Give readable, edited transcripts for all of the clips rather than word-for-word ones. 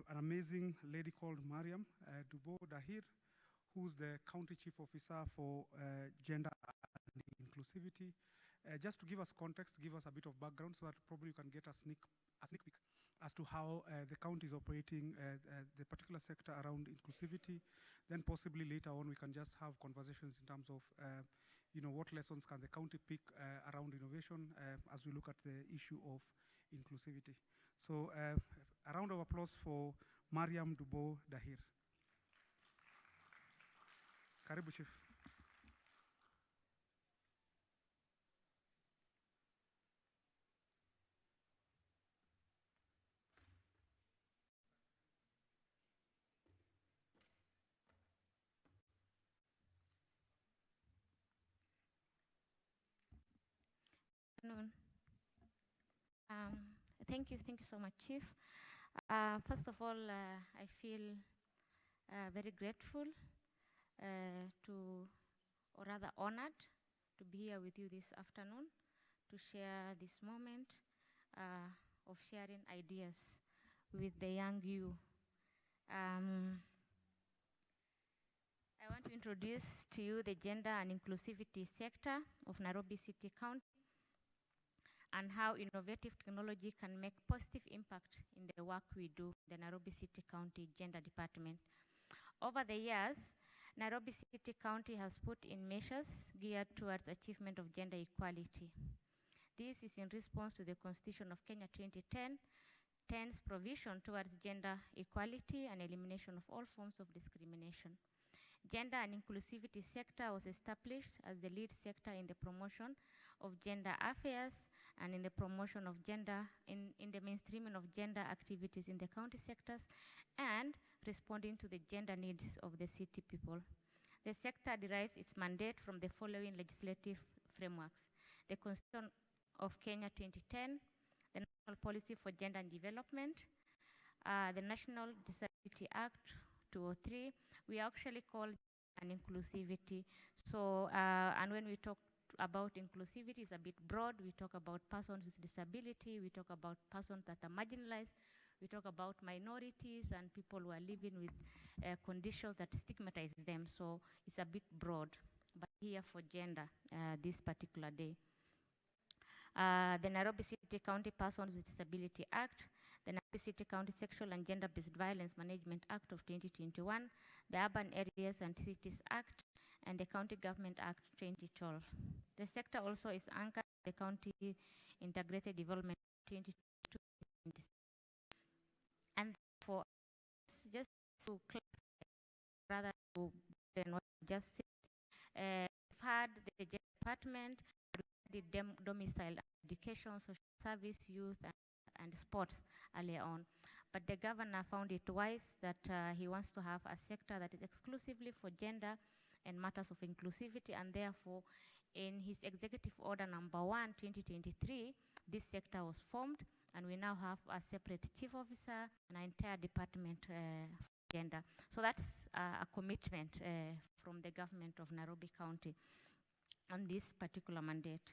an amazing lady called Mariam Dubo Dahir, who's the County Chief Officer for Gender and Inclusivity. Just to give us context, give us a bit of background so that probably you can get a sneak peek as to how the county is operating the particular sector around inclusivity. Then possibly later on we can just have conversations in terms of what lessons can the county pick around innovation as we look at the issue of inclusivity. So a round of applause for Mariam Dubo Dahir. Karibu Chief. Thank you so much, Chief. First of all, I feel very grateful or rather honored to be here with you this afternoon to share this moment of sharing ideas with the young you. I want to introduce to you the gender and inclusivity sector of Nairobi City County and how innovative technology can make positive impact in the work we do in the Nairobi City County Gender Department. Over the years, Nairobi City County has put in measures geared towards achievement of gender equality. This is in response to the Constitution of Kenya 2010's provision towards gender equality and elimination of all forms of discrimination. Gender and inclusivity sector was established as the lead sector in the promotion of gender affairs and in the promotion of gender, in the mainstreaming of gender activities in the county sectors and responding to the gender needs of the city people. The sector derives its mandate from the following legislative frameworks: the Constitution of Kenya 2010, the National Policy for Gender and Development, the National Disability Act 2003. We actually call an inclusivity. So, and when we talk about inclusivity, it's a bit broad. We talk about persons with disability, we talk about persons that are marginalized, we talk about minorities and people who are living with conditions that stigmatize them. So it's a bit broad, but here for gender this particular day. The Nairobi City County Persons with Disability Act, the Nairobi City County Sexual and Gender-Based Violence Management Act of 2021, the Urban Areas and Cities Act, and the County Government Act 2012. The sector also is anchored by the County Integrated Development 2022. And for just to clarify, rather than what I just said, we've had the department, the domicile, education, social service, youth, and sports earlier on. But the governor found it wise that he wants to have a sector that is exclusively for gender and matters of inclusivity, and therefore, in his Executive Order number 1, 2023, this sector was formed, and we now have a separate chief officer and an entire department for gender. So that's a commitment from the government of Nairobi County on this particular mandate.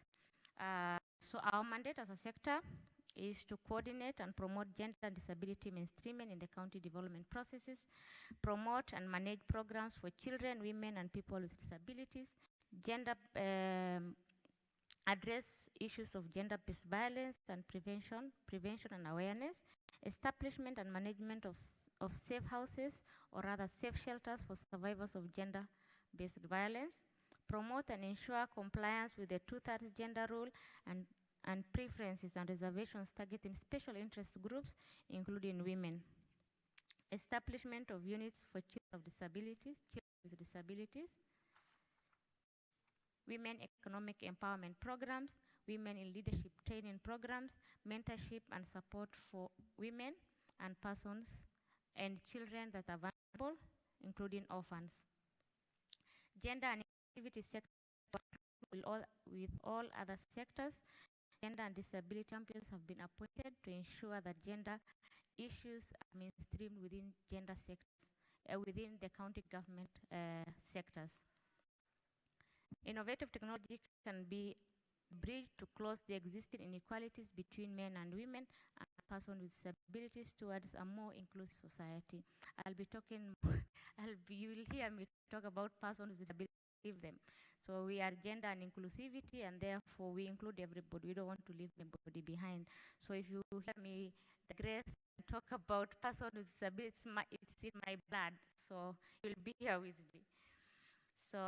So our mandate as a sector is to coordinate and promote gender and disability mainstreaming in the county development processes, promote and manage programs for children, women, and people with disabilities, address issues of gender-based violence and prevention and awareness, establishment and management of safe houses, or rather safe shelters for survivors of gender-based violence, promote and ensure compliance with the 2/3 gender rule and preferences and reservations targeting special interest groups, including women. Establishment of units for children with disabilities, women economic empowerment programs, women in leadership training programs, mentorship and support for women and persons and children that are vulnerable, including orphans. Gender and inclusivity sector with all other sectors. Gender and disability champions have been appointed to ensure that gender issues are mainstreamed within gender sectors, within the county government sectors. Innovative technology can be bridged to close the existing inequalities between men and women and persons with disabilities towards a more inclusive society. You will hear me talk about persons with disabilities, leave them. So we are gender and inclusivity, and therefore we include everybody. We don't want to leave anybody behind. So if you hear me digress and talk about persons with disabilities, it's in my blood. So you'll be here with me. So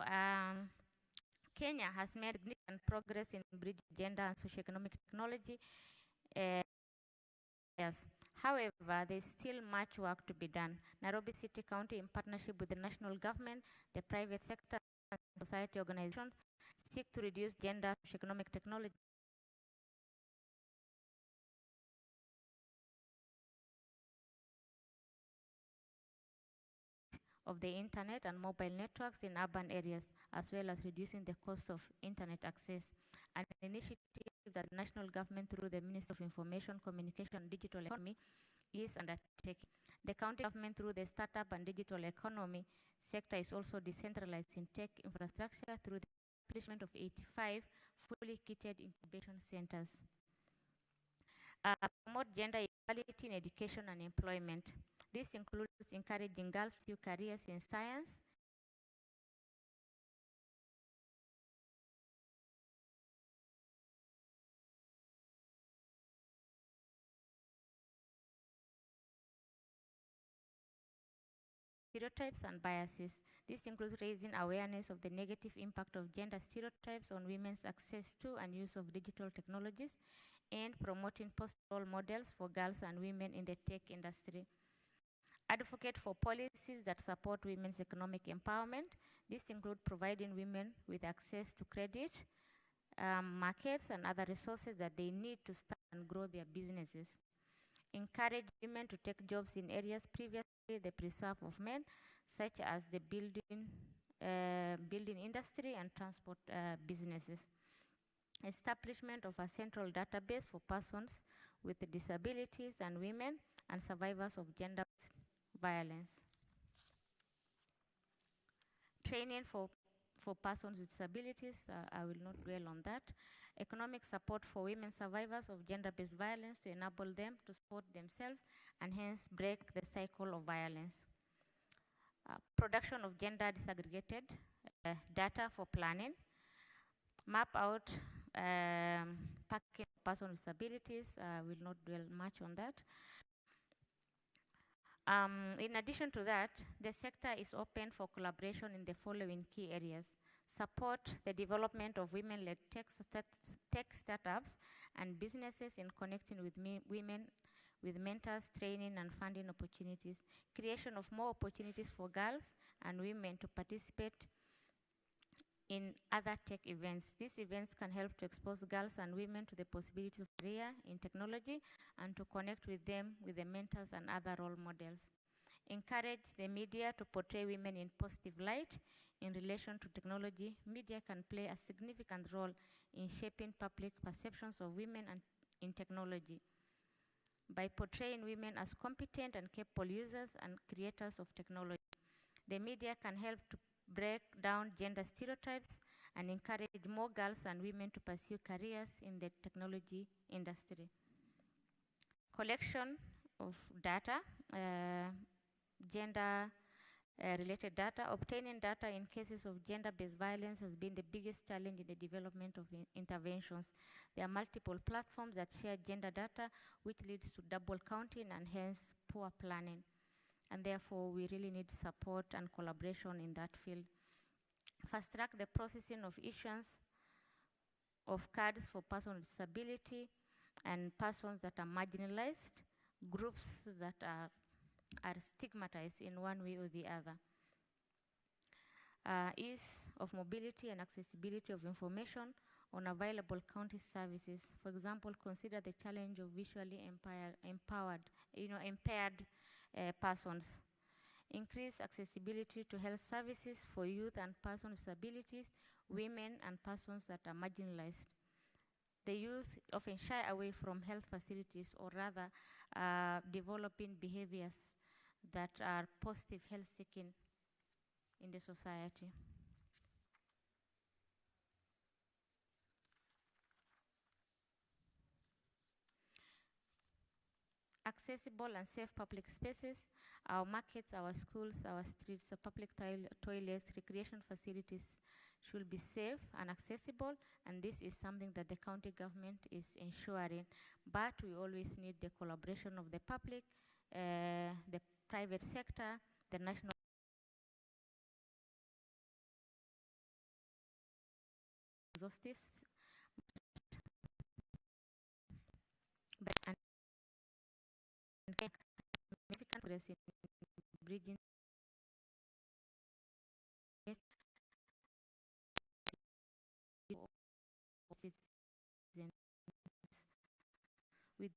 Kenya has made significant progress in bridging gender and socioeconomic technology. Yes. However, there is still much work to be done. Nairobi City County, in partnership with the national government, the private sector, and society organizations, seek to reduce gender and socioeconomic technology of the internet and mobile networks in urban areas, as well as reducing the cost of internet access. An initiative that the national government, through the Ministry of Information, Communication and Digital Economy, is undertaking. The county government, through the startup and digital economy sector, is also decentralized in tech infrastructure through the establishment of 85 fully kitted incubation centers. Promote gender equality in education and employment. This includes encouraging girls to pursue careers in science, stereotypes and biases. This includes raising awareness of the negative impact of gender stereotypes on women's access to and use of digital technologies, and promoting positive role models for girls and women in the tech industry. Advocate for policies that support women's economic empowerment. This includes providing women with access to credit, markets, and other resources that they need to start and grow their businesses. Encourage women to take jobs in areas previously the preserve of men, such as the building industry and transport businesses. Establishment of a central database for persons with disabilities and women and survivors of gender violence. Training for persons with disabilities, I will not dwell on that. Economic support for women survivors of gender-based violence to enable them to support themselves and hence break the cycle of violence. Production of gender disaggregated data for planning. Map out packing persons with disabilities. I will not dwell much on that. In addition to that, the sector is open for collaboration in the following key areas. Support the development of women-led tech startups and businesses in connecting with women with mentors, training, and funding opportunities. Creation of more opportunities for girls and women to participate in other tech events. These events can help to expose girls and women to the possibility of career in technology and to connect with them with the mentors and other role models. Encourage the media to portray women in positive light in relation to technology. Media can play a significant role in shaping public perceptions of women and in technology by portraying women as competent and capable users and creators of technology. The media can help to break down gender stereotypes and encourage more girls and women to pursue careers in the technology industry. Collection of data, gender-related data. Obtaining data in cases of gender-based violence has been the biggest challenge in the development of interventions. There are multiple platforms that share gender data, which leads to double counting and hence poor planning. And therefore, we really need support and collaboration in that field. Fast track the processing of issuance of cards for persons with disability and persons that are marginalized, groups that are stigmatized in one way or the other. Ease of mobility and accessibility of information on available county services. For example, consider the challenge of visually impaired persons. Increase accessibility to health services for youth and persons with disabilities, women and persons that are marginalized. The youth often shy away from health facilities or rather developing behaviors that are positive health seeking in the society. accessible and safe public spaces, our markets, our schools, our streets, public toilets, recreation facilities should be safe and accessible, and this is something that the county government is ensuring. But we always need the collaboration of the public, the private sector, the national exhaustives, and significant progress in bridging citizens with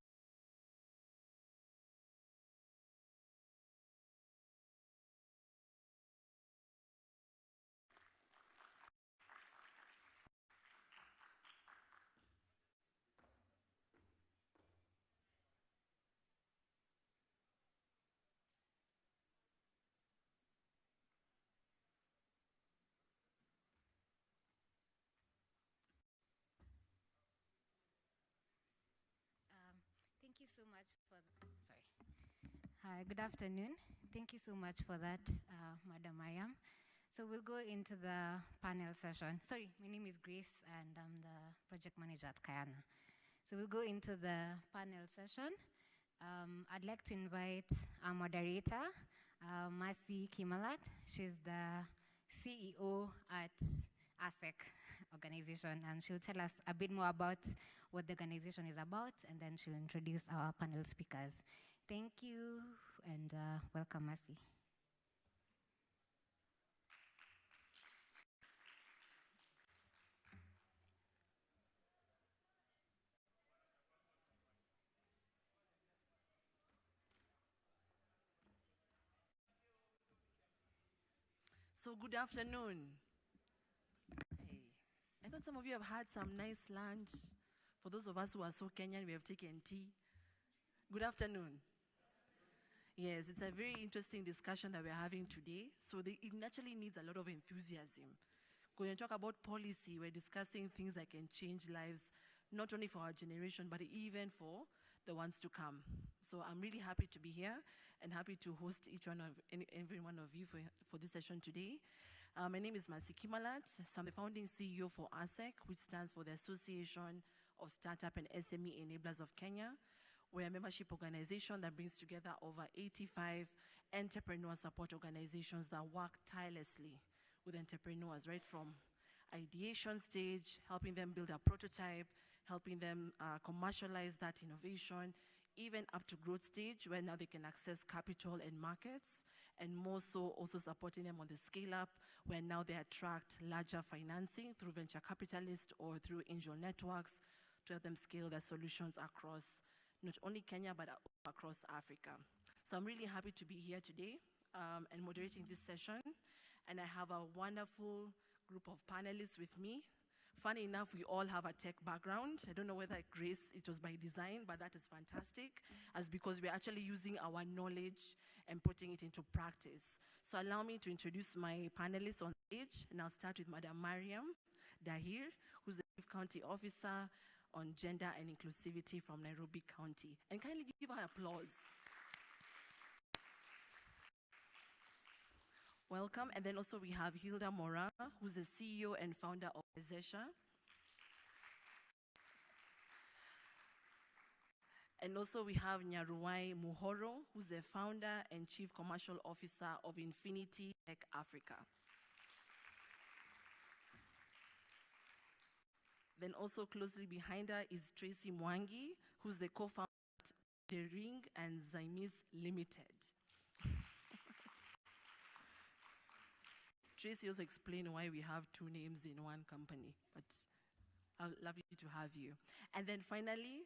Thank you so much for, sorry. Hi, good afternoon. Thank you so much for that, Madam Mariam. So we'll go into the panel session. Sorry, my name is Grace and I'm the project manager at Kayana. So we'll go into the panel session. I'd like to invite our moderator, Mercy Kimalat. She's the CEO at ASEC organization, and she'll tell us a bit more about what the organization is about, and then she'll introduce our panel speakers. Thank you, and welcome, Mercy. So good afternoon. Hey. I thought some of you have had some nice lunch. For those of us who are so Kenyan, we have taken tea. Good afternoon. Yes, it's a very interesting discussion that we're having today. So it naturally needs a lot of enthusiasm. When we talk about policy, we're discussing things that can change lives, not only for our generation, but even for the ones to come. So I'm really happy to be here and happy to host every one of you for this session today. My name is Mercy Kimalat. So I'm the founding CEO for ASEC, which stands for the Association of Startup and SME Enablers of Kenya. We're a membership organization that brings together over 85 entrepreneur support organizations that work tirelessly with entrepreneurs, right from ideation stage, helping them build a prototype, helping them commercialize that innovation, even up to growth stage where now they can access capital and markets, and more so also supporting them on the scale up where now they attract larger financing through venture capitalists or through angel networks to help them scale their solutions across not only Kenya but across Africa. So I'm really happy to be here today and moderating this session. And I have a wonderful group of panelists with me. Funny enough, we all have a tech background. I don't know whether Grace, it was by design, but that is fantastic, as because we're actually using our knowledge and putting it into practice. So allow me to introduce my panelists on stage, and I'll start with Madam Mariam Dahir, who's the Chief County Officer on Gender and Inclusivity from Nairobi County. And kindly give her applause. Welcome. And then also we have Hilda Mora, who's the CEO and founder of Zesha. And also we have Nyaruwai Muhoro, who's the founder and chief commercial officer of Infinity Tech Africa. Then also closely behind her is Tracy Mwangi, who's the co-founder of The Ring and Zaimis Limited. Tracy also explained why we have two names in one company, but I'd love to have you. And then finally,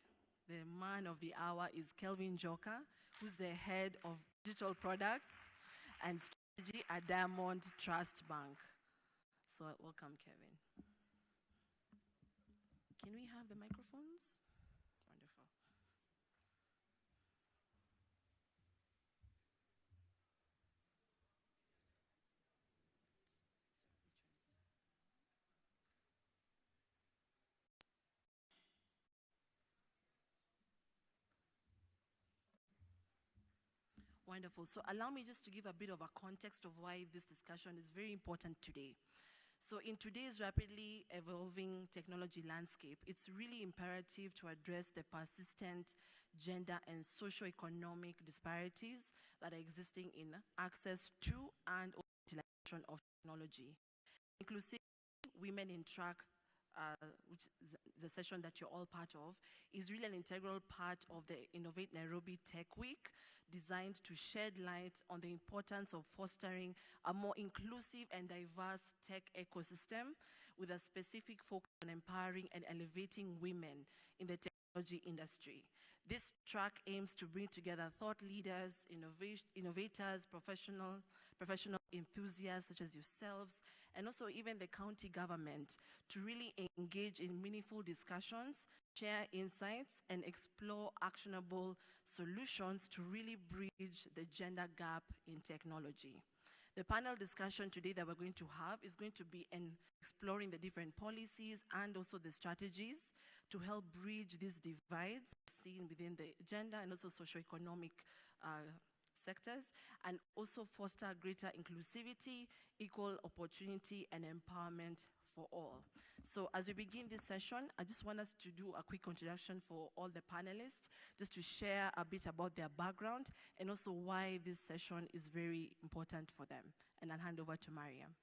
the man of the hour is Kelvin Joka, who's the head of digital products and strategy at Diamond Trust Bank. So welcome, Kevin. Can we have the microphones? Wonderful. Wonderful. So allow me just to give a bit of a context of why this discussion is very important today. So in today's rapidly evolving technology landscape, it's really imperative to address the persistent gender and socioeconomic disparities that are existing in access to and utilization of technology. Inclusivity, Women in Track, which is the session that you're all part of, is really an integral part of the Innovate Nairobi Tech Week, designed to shed light on the importance of fostering a more inclusive and diverse tech ecosystem with a specific focus on empowering and elevating women in the technology industry. This track aims to bring together thought leaders, innovators, professional enthusiasts such as yourselves, and also even the county government to really engage in meaningful discussions, share insights, and explore actionable solutions to really bridge the gender gap in technology. The panel discussion today that we're going to have is going to be exploring the different policies and also the strategies to help bridge these divides seen within the gender and also socioeconomic sectors, and also foster greater inclusivity, equal opportunity, and empowerment for all. So as we begin this session, I just want us to do a quick introduction for all the panelists, just to share a bit about their background and also why this session is very important for them. And I'll hand over to Mariam.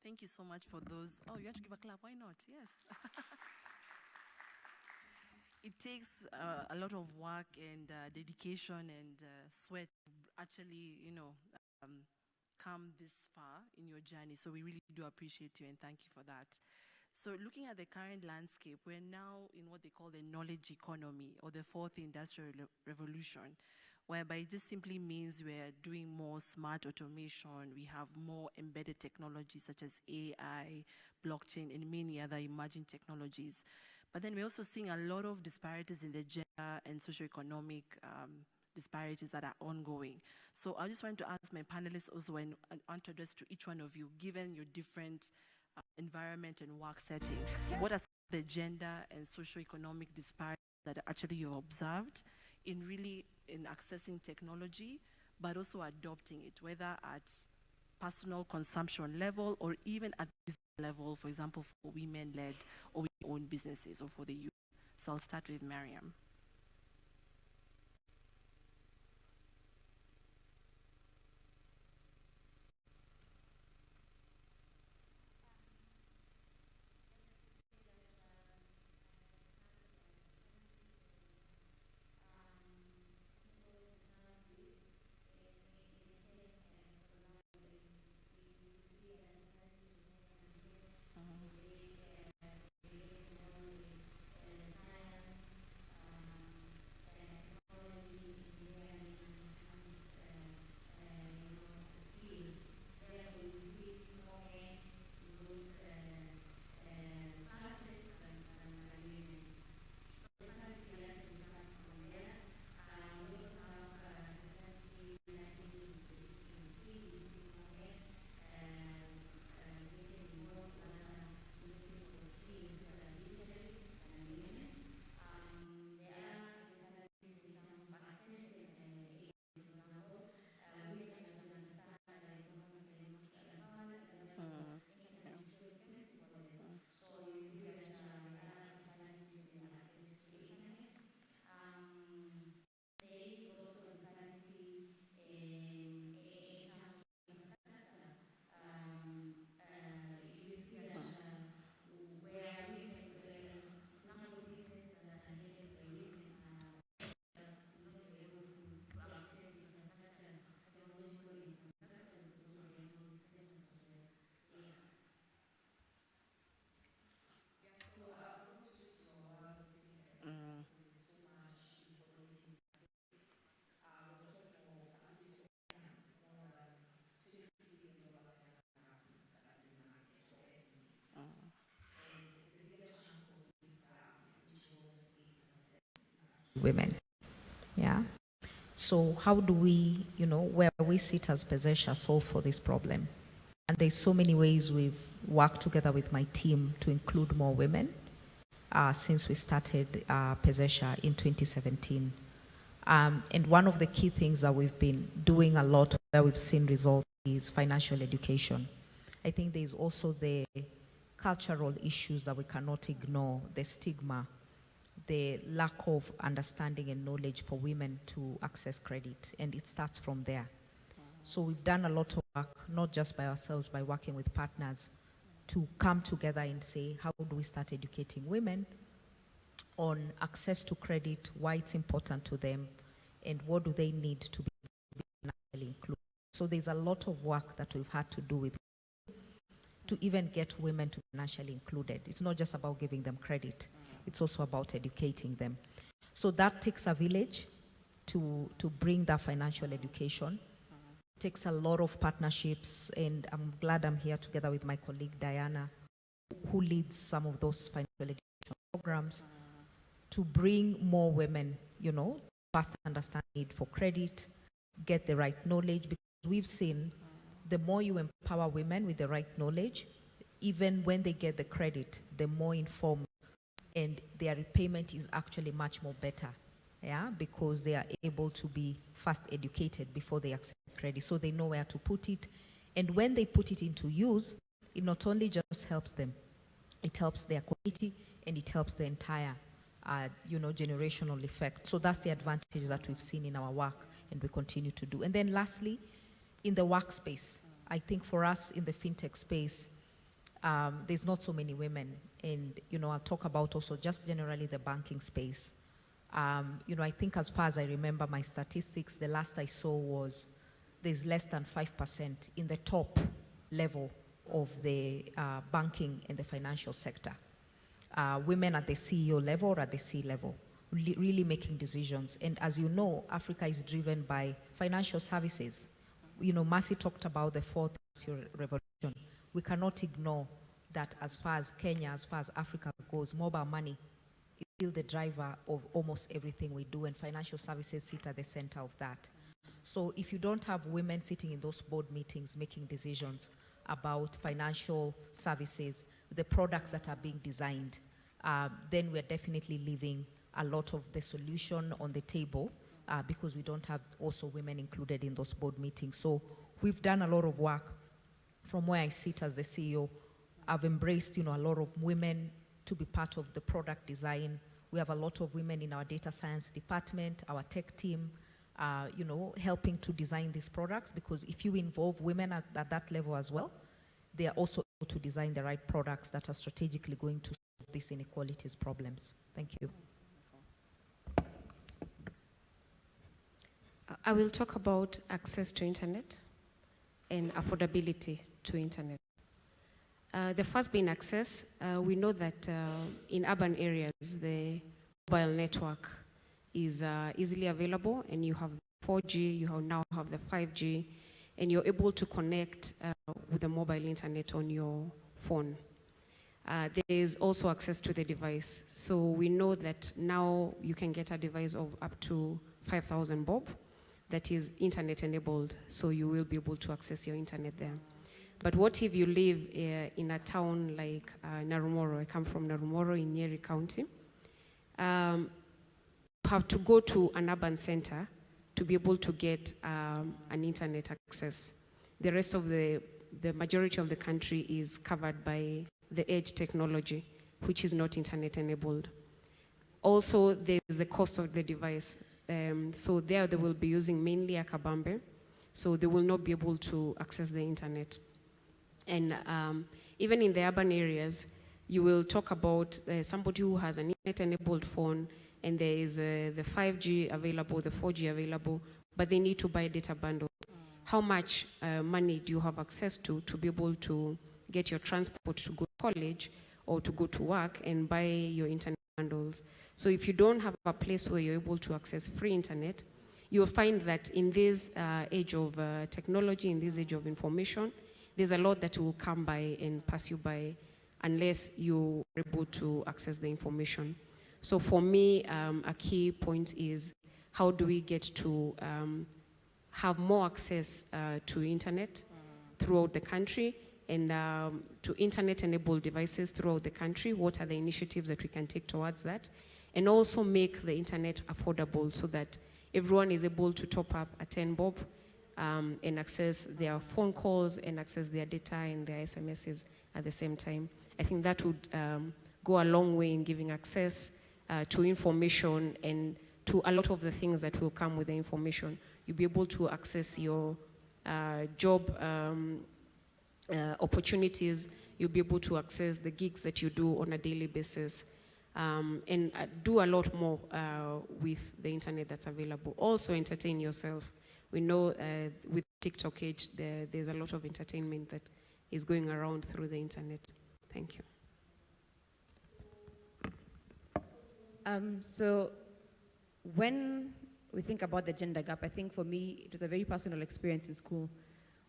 Thank you so much for those. Oh, you want to give a clap? Why not? Yes. It takes a lot of work and dedication and sweat to actually, come this far in your journey. So we really do appreciate you and thank you for that. So looking at the current landscape, we're now in what they call the knowledge economy or the fourth industrial revolution, whereby it just simply means we're doing more smart automation. We have more embedded technologies such as AI, blockchain, and many other emerging technologies. But then we're also seeing a lot of disparities in the gender and socioeconomic disparities that are ongoing. So I just want to ask my panelists also and to address to each one of you, given your different environment and work setting, what are the gender and socioeconomic disparities that actually you observed in accessing technology, but also adopting it, whether at personal consumption level or even at this level, for example, for women-led or women-owned businesses or for the youth. So I'll start with Mariam. Women. Yeah. So how do we, where we sit as Pesesha solve for this problem? And there's so many ways we've worked together with my team to include more women since we started Pesesha in 2017. And one of the key things that we've been doing a lot where we've seen results is financial education. I think there's also the cultural issues that we cannot ignore, the stigma, the lack of understanding and knowledge for women to access credit, and it starts from there. So we've done a lot of work, not just by ourselves, by working with partners to come together and say, how do we start educating women on access to credit, why it's important to them, and what do they need to be financially included. So there's a lot of work that we've had to do with to even get women to be financially included. It's not just about giving them credit. It's also about educating them. So that takes a village to bring that financial education. It takes a lot of partnerships, and I'm glad I'm here together with my colleague Diana, who leads some of those financial education programs to bring more women, first understand need for credit, get the right knowledge, because we've seen the more you empower women with the right knowledge, even when they get the credit, the more informed and their repayment is actually much more better, because they are able to be first educated before they access credit, so they know where to put it. And when they put it into use, it not only just helps them, it helps their community and it helps the entire, generational effect. So that's the advantage that we've seen in our work and we continue to do. And then lastly, in the workspace, I think for us in the fintech space, there's not so many women. And, I'll talk about also just generally the banking space. I think as far as I remember my statistics, the last I saw was there's less than 5% in the top level of the banking and the financial sector. Women at the CEO level or at the C level, really making decisions. And as you know, Africa is driven by financial services. Mercy talked about the fourth industrial revolution. We cannot ignore that as far as Kenya, as far as Africa goes, mobile money is still the driver of almost everything we do, and financial services sit at the center of that. So if you don't have women sitting in those board meetings making decisions about financial services, the products that are being designed, then we're definitely leaving a lot of the solution on the table because we don't have also women included in those board meetings. So we've done a lot of work. From where I sit as the CEO, I've embraced, a lot of women to be part of the product design. We have a lot of women in our data science department, our tech team, helping to design these products, because if you involve women at that level as well, they are also able to design the right products that are strategically going to solve these inequalities problems. Thank you. I will talk about access to internet and affordability to internet. The first being access. We know that in urban areas, the mobile network is easily available, and you have 4G, you now have the 5G, and you're able to connect with the mobile internet on your phone. There is also access to the device. So we know that now you can get a device of up to 5,000 bob that is internet enabled, so you will be able to access your internet there. But what if you live in a town like Narumoro? I come from Narumoro in Nyeri County. You have to go to an urban center to be able to get an internet access. The rest of the majority of the country is covered by the edge technology, which is not internet enabled. Also, there's the cost of the device. So there they will be using mainly a kabambe, so they will not be able to access the internet. And even in the urban areas, you will talk about somebody who has an internet-enabled phone, and there is the 5G available, the 4G available, but they need to buy data bundle. How much money do you have access to be able to get your transport to go to college or to go to work and buy your internet bundles? So if you don't have a place where you're able to access free internet, you'll find that in this age of technology, in this age of information, there's a lot that will come by and pass you by unless you're able to access the information. So for me, a key point is how do we get to have more access to internet throughout the country, and to internet-enabled devices throughout the country. What are the initiatives that we can take towards that? And also make the internet affordable so that everyone is able to top up a 10 bob and access their phone calls and access their data and their SMSs at the same time. I think that would go a long way in giving access to information and to a lot of the things that will come with the information. You'll be able to access your job opportunities. You'll be able to access the gigs that you do on a daily basis, and do a lot more with the internet that's available. Also entertain yourself. We know with TikTok age, there's a lot of entertainment that is going around through the internet. Thank you. So when we think about the gender gap, I think for me, it was a very personal experience in school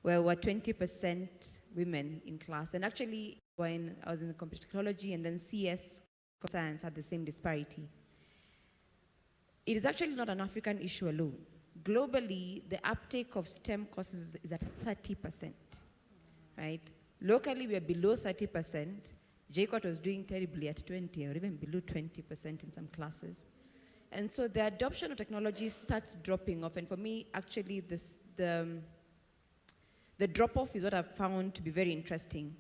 where we were 20% women in class. And actually, when I was in computer technology and then CS science had the same disparity. It is actually not an African issue alone. Globally, the uptake of STEM courses is at 30%, right? Locally, we are below 30%. JCOT was doing terribly at 20 or even below 20% in some classes. And so the adoption of technology starts dropping off. And for me, actually, the drop-off is what I've found to be very interesting.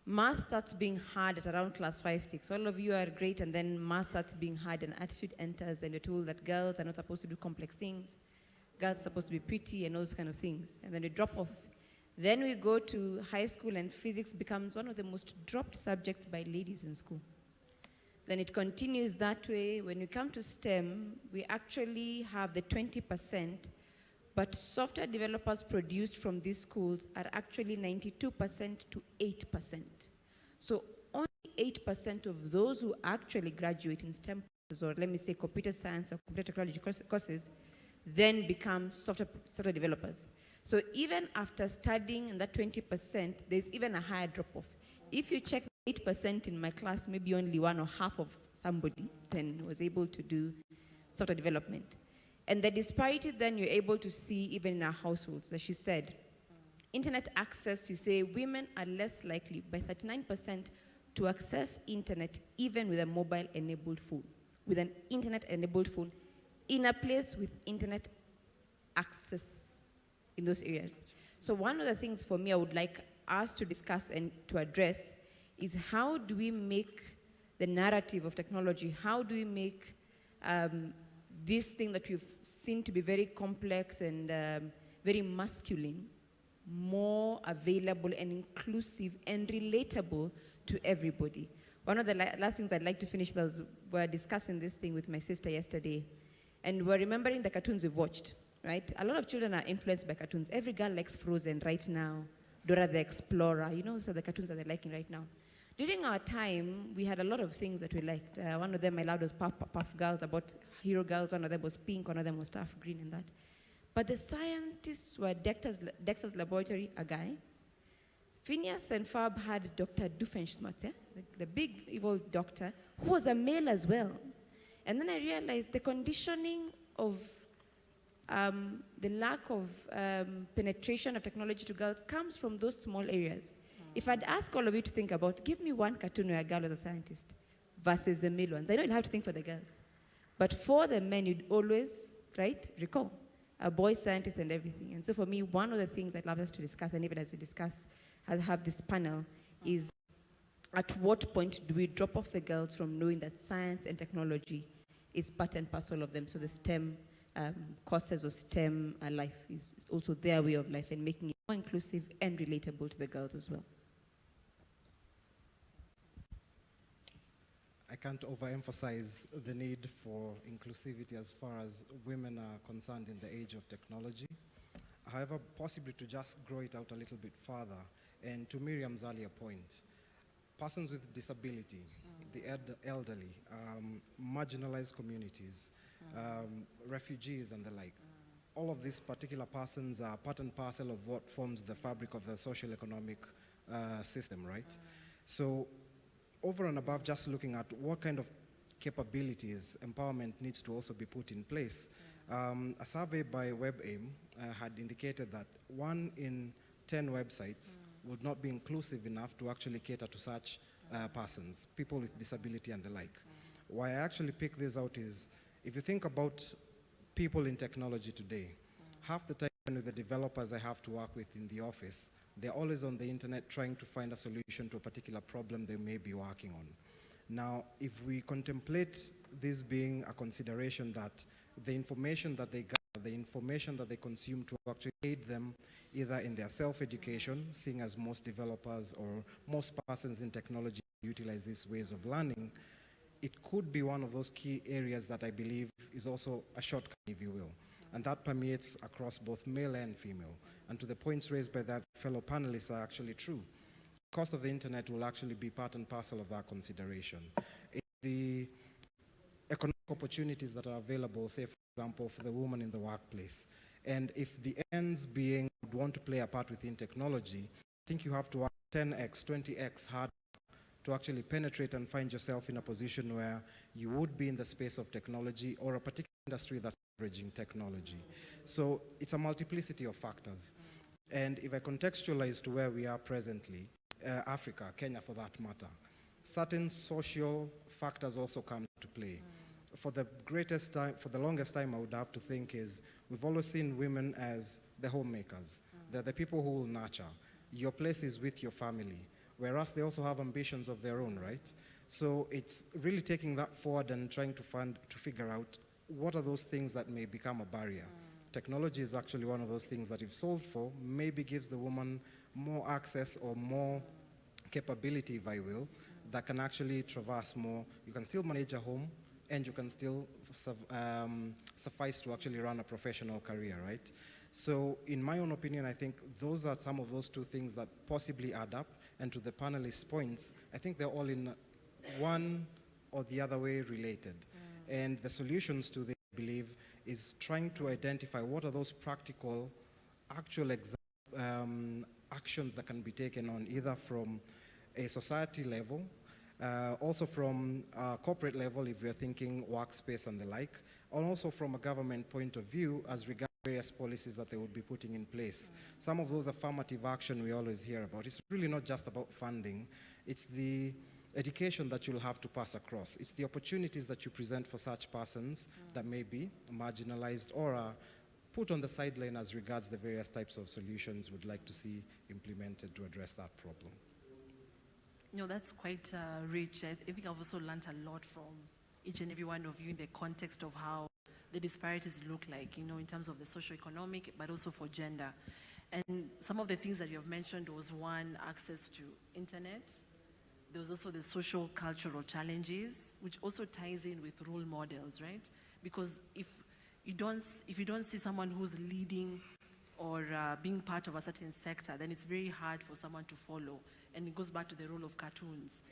Math starts being hard at around class 5, 6. All of you are great, and then math starts being hard, and attitude enters, and you're told that girls are not supposed to do complex things. Girls are supposed to be pretty and all those kind of things. And then you drop off. Then we go to high school and physics becomes one of the most dropped subjects by ladies in school. Then it continues that way. When we come to STEM, we actually have the 20%, but software developers produced from these schools are actually 92% to 8%. So only 8% of those who actually graduate in STEM courses, or let me say computer science or computer technology courses, then become software developers. So even after studying in that 20%, there's even a higher drop-off. If you check 8% in my class, maybe only one or half of somebody then was able to do software development. And the disparity then you're able to see even in our households. As she said, internet access, you say women are less likely by 39% to access internet even with a mobile-enabled phone, with an internet-enabled phone in a place with internet access in those areas. So one of the things for me I would like us to discuss and to address is how do we make the narrative of technology, how do we make this thing that we've seen to be very complex and very masculine more available and inclusive and relatable to everybody. One of the last things I'd like to finish was we're discussing this thing with my sister yesterday, and we're remembering the cartoons we've watched, right? A lot of children are influenced by cartoons. Every girl likes Frozen right now, Dora the Explorer, you know, so the cartoons that they're liking right now. During our time, we had a lot of things that we liked. One of them I loved was Puff Girls, about hero girls. One of them was pink, one of them was tough green and that. But the scientists were Dexter's Laboratory, a guy. Phineas and Ferb had Dr. Doofenshmirtz, yeah? the big evil doctor, who was a male as well. And then I realized the conditioning of the lack of penetration of technology to girls comes from those small areas. If I'd ask all of you to think about, give me one cartoon where a girl was a scientist versus the male ones. I know you'll have to think for the girls. But for the men, you'd always, right, recall a boy scientist and everything. And so for me, one of the things I'd love us to discuss, and even as we discuss, have this panel, is at what point do we drop off the girls from knowing that science and technology is part and parcel of them? So the STEM courses or STEM life is also their way of life, and making it more inclusive and relatable to the girls as well. I can't overemphasize the need for inclusivity as far as women are concerned in the age of technology. However, possibly to just grow it out a little bit further, and to Miriam's earlier point, persons with disability, the elderly, marginalized communities, refugees and the like, all of these particular persons are part and parcel of what forms the fabric of the social economic system, right? So over and above just looking at what kind of capabilities empowerment needs to also be put in place, a survey by WebAIM had indicated that 1 in 10 websites would not be inclusive enough to actually cater to such persons, people with disability and the like. Why I actually pick this out is, if you think about people in technology today, half the time with the developers I have to work with in the office, they're always on the internet trying to find a solution to a particular problem they may be working on. Now, if we contemplate this being a consideration that the information that they gather, the information that they consume to actually aid them either in their self-education, seeing as most developers or most persons in technology utilize these ways of learning, it could be one of those key areas that I believe is also a shortcut, if you will. And that permeates across both male and female. And to the points raised by their fellow panelists are actually true. The cost of the internet will actually be part and parcel of that consideration. The economic opportunities that are available, say, for example, for the woman in the workplace. And if the ends being would want to play a part within technology, I think you have to work 10x, 20x hard to actually penetrate and find yourself in a position where you would be in the space of technology or a particular industry that's leveraging technology. So it's a multiplicity of factors. And if I contextualize to where we are presently, Africa, Kenya for that matter, certain social factors also come to play. For the longest time, I would have to think is, we've always seen women as the homemakers. They're the people who will nurture. Your place is with your family, whereas they also have ambitions of their own, right? So it's really taking that forward and trying to figure out what are those things that may become a barrier technology is actually one of those things that if solved for, maybe gives the woman more access or more capability, if I will, that can actually traverse more. You can still manage a home, and you can still suffice to actually run a professional career, right? So in my own opinion, I think those are some of those two things that possibly add up. And to the panelists' points, I think they're all in one or the other way related. And the solutions to this, I believe, is trying to identify what are those practical, actual actions that can be taken on either from a society level, also from a corporate level if we're thinking workspace and the like, and also from a government point of view as regards various policies that they would be putting in place. Some of those affirmative action we always hear about, it's really not just about funding, it's the education that you'll have to pass across. It's the opportunities that you present for such persons that may be marginalized or are put on the sideline as regards the various types of solutions we'd like to see implemented to address that problem. No, that's quite rich. I think I've also learned a lot from each and every one of you in the context of how the disparities look like, in terms of the socio-economic, but also for gender. And some of the things that you have mentioned was one, access to internet. There was also the social cultural challenges, which also ties in with role models, right? Because if you don't see someone who's leading or being part of a certain sector, then it's very hard for someone to follow. And it goes back to the role of cartoons,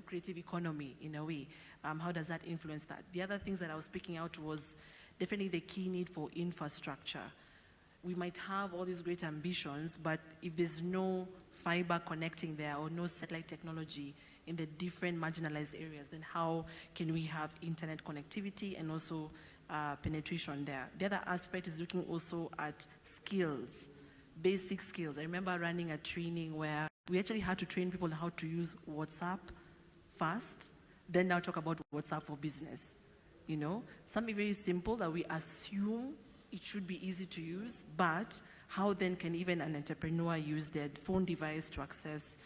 creative economy in a way. How does that influence that? The other things that I was picking out was definitely the key need for infrastructure. We might have all these great ambitions, but if there's no fiber connecting there or no satellite technology in the different marginalized areas, then how can we have internet connectivity and also penetration there? The other aspect is looking also at skills, basic skills. I remember running a training where we actually had to train people on how to use WhatsApp first, then now talk about WhatsApp for business. Something very simple that we assume it should be easy to use, but how then can even an entrepreneur use their phone device to access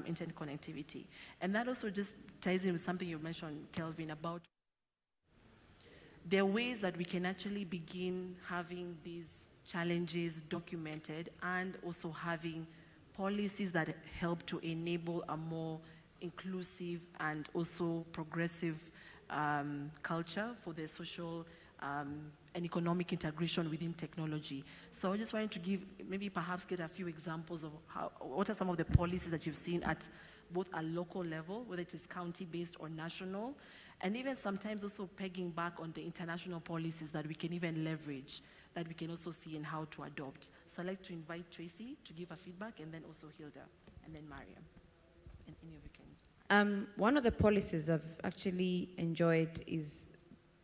internet connectivity? And that also just ties in with something you mentioned, Kelvin, about there are ways that we can actually begin having these challenges documented and also having policies that help to enable a more inclusive and also progressive culture for the social and economic integration within technology. So I just wanted to perhaps get a few examples of what are some of the policies that you've seen at both a local level, whether it is county-based or national, and even sometimes also pegging back on the international policies that we can even leverage, that we can also see in how to adopt. So I'd like to invite Tracy to give a feedback, and then also Hilda, and then Mariam, and any of you can. One of the policies I've actually enjoyed is,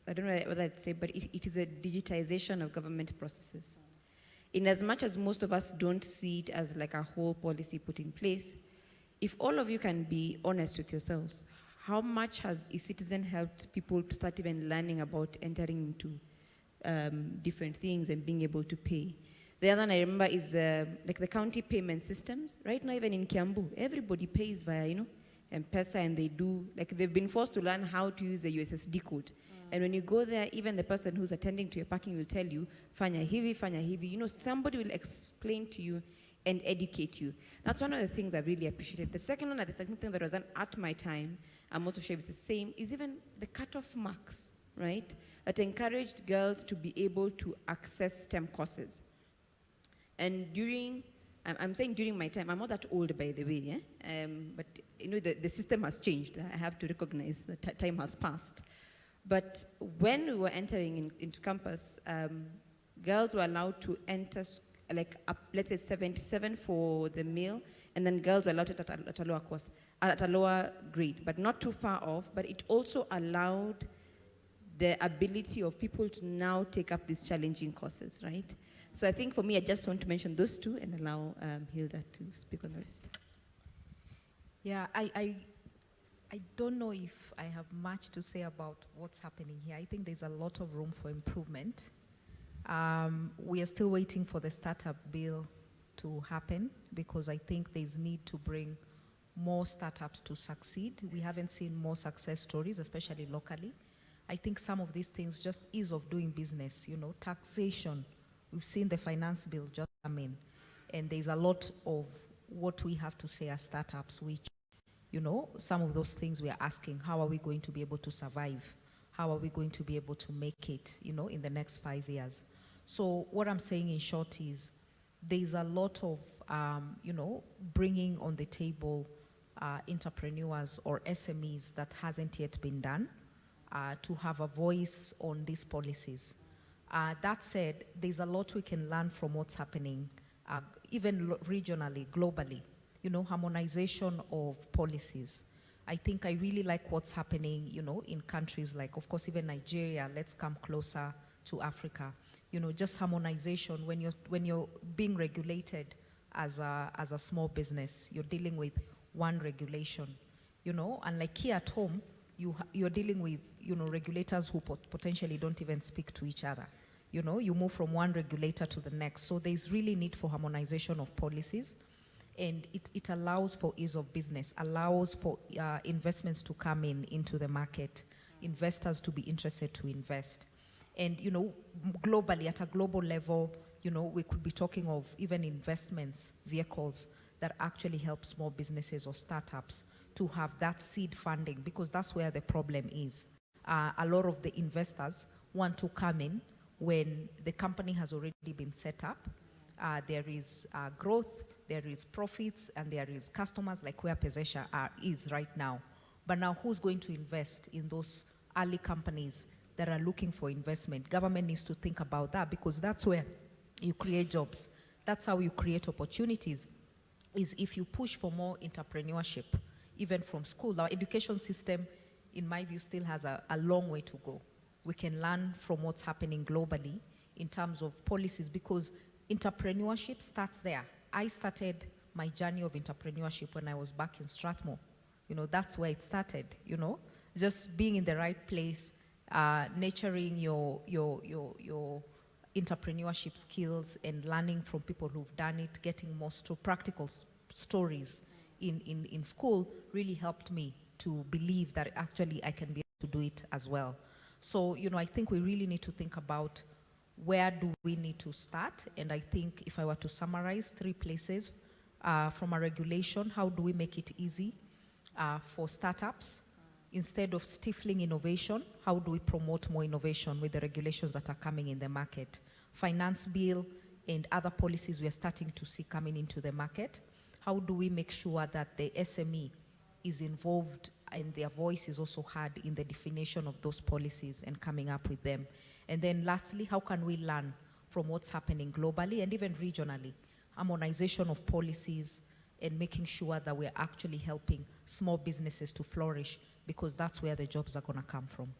I don't know what I'd say, but it is a digitization of government processes. In as much as most of us don't see it as like a whole policy put in place, if all of you can be honest with yourselves, how much has eCitizen helped people to start even learning about entering into different things and being able to pay? The other one I remember is like the county payment systems. Right now, even in Kiambu, everybody pays via, M-Pesa, and they've been forced to learn how to use the USSD code. And when you go there, even the person who's attending to your parking will tell you, fanya hivi. Somebody will explain to you and educate you. That's one of the things I really appreciated. The second one, I think that was at my time, I'm also sure it's the same, is even the cutoff marks, right? That encouraged girls to be able to access STEM courses. And I'm saying during my time, I'm not that old, by the way, yeah? But the system has changed. I have to recognize that time has passed. But when we were entering into campus, girls were allowed to enter, let's say 77 for the male, and then girls were allowed to at a lower course, at a lower grade, but not too far off. But it also allowed the ability of people to now take up these challenging courses, right? So I think for me, I just want to mention those two and allow Hilda to speak on the rest. Yeah, I don't know if I have much to say about what's happening here. I think there's a lot of room for improvement. We are still waiting for the startup bill to happen because I think there's need to bring more startups to succeed. We haven't seen more success stories, especially locally. I think some of these things, just ease of doing business, taxation We've seen the finance bill just come in, and there's a lot of what we have to say as startups, which, you know, some of those things we are asking, how are we going to be able to survive? How are we going to be able to make it, you know, in the next 5 years? So what I'm saying in short is there's a lot of, you know, bringing on the table entrepreneurs or SMEs that hasn't yet been done to have a voice on these policies. That said, there's a lot we can learn from what's happening, even regionally, globally, you know, harmonization of policies. I think I really like what's happening, you know, in countries like, of course, even Nigeria. Let's come closer to Africa. You know, just harmonization. When you're being regulated as a small business, you're dealing with one regulation, you know, and like here at home, you're dealing with, you know, regulators who potentially don't even speak to each other. You know, you move from one regulator to the next. So there's really need for harmonization of policies. And it allows for ease of business, allows for investments to come into the market, investors to be interested to invest. And, you know, globally, at a global level, you know, we could be talking of even investments, vehicles that actually help small businesses or startups to have that seed funding, because that's where the problem is. A lot of the investors want to come in when the company has already been set up. There is growth, there is profits, and there is customers, like where Pesesha is right now. But now who's going to invest in those early companies that are looking for investment? Government needs to think about that, because that's where you create jobs. That's how you create opportunities, is if you push for more entrepreneurship, even from school. Our education system, in my view, still has a long way to go. We can learn from what's happening globally in terms of policies, because entrepreneurship starts there. I started my journey of entrepreneurship when I was back in Strathmore. You know, that's where it started, you know, just being in the right place, nurturing your entrepreneurship skills and learning from people who've done it, getting more practical stories in school really helped me to believe that actually I can be able to do it as well. So, you know, I think we really need to think about where do we need to start? And I think if I were to summarize 3 places, from a regulation, how do we make it easy for startups? Instead of stifling innovation, how do we promote more innovation with the regulations that are coming in the market? Finance bill and other policies we are starting to see coming into the market. How do we make sure that the SME is involved and their voice is also heard in the definition of those policies and coming up with them? And then lastly, how can we learn from what's happening globally and even regionally? Harmonization of policies and making sure that we're actually helping small businesses to flourish, because that's where the jobs are going to come from.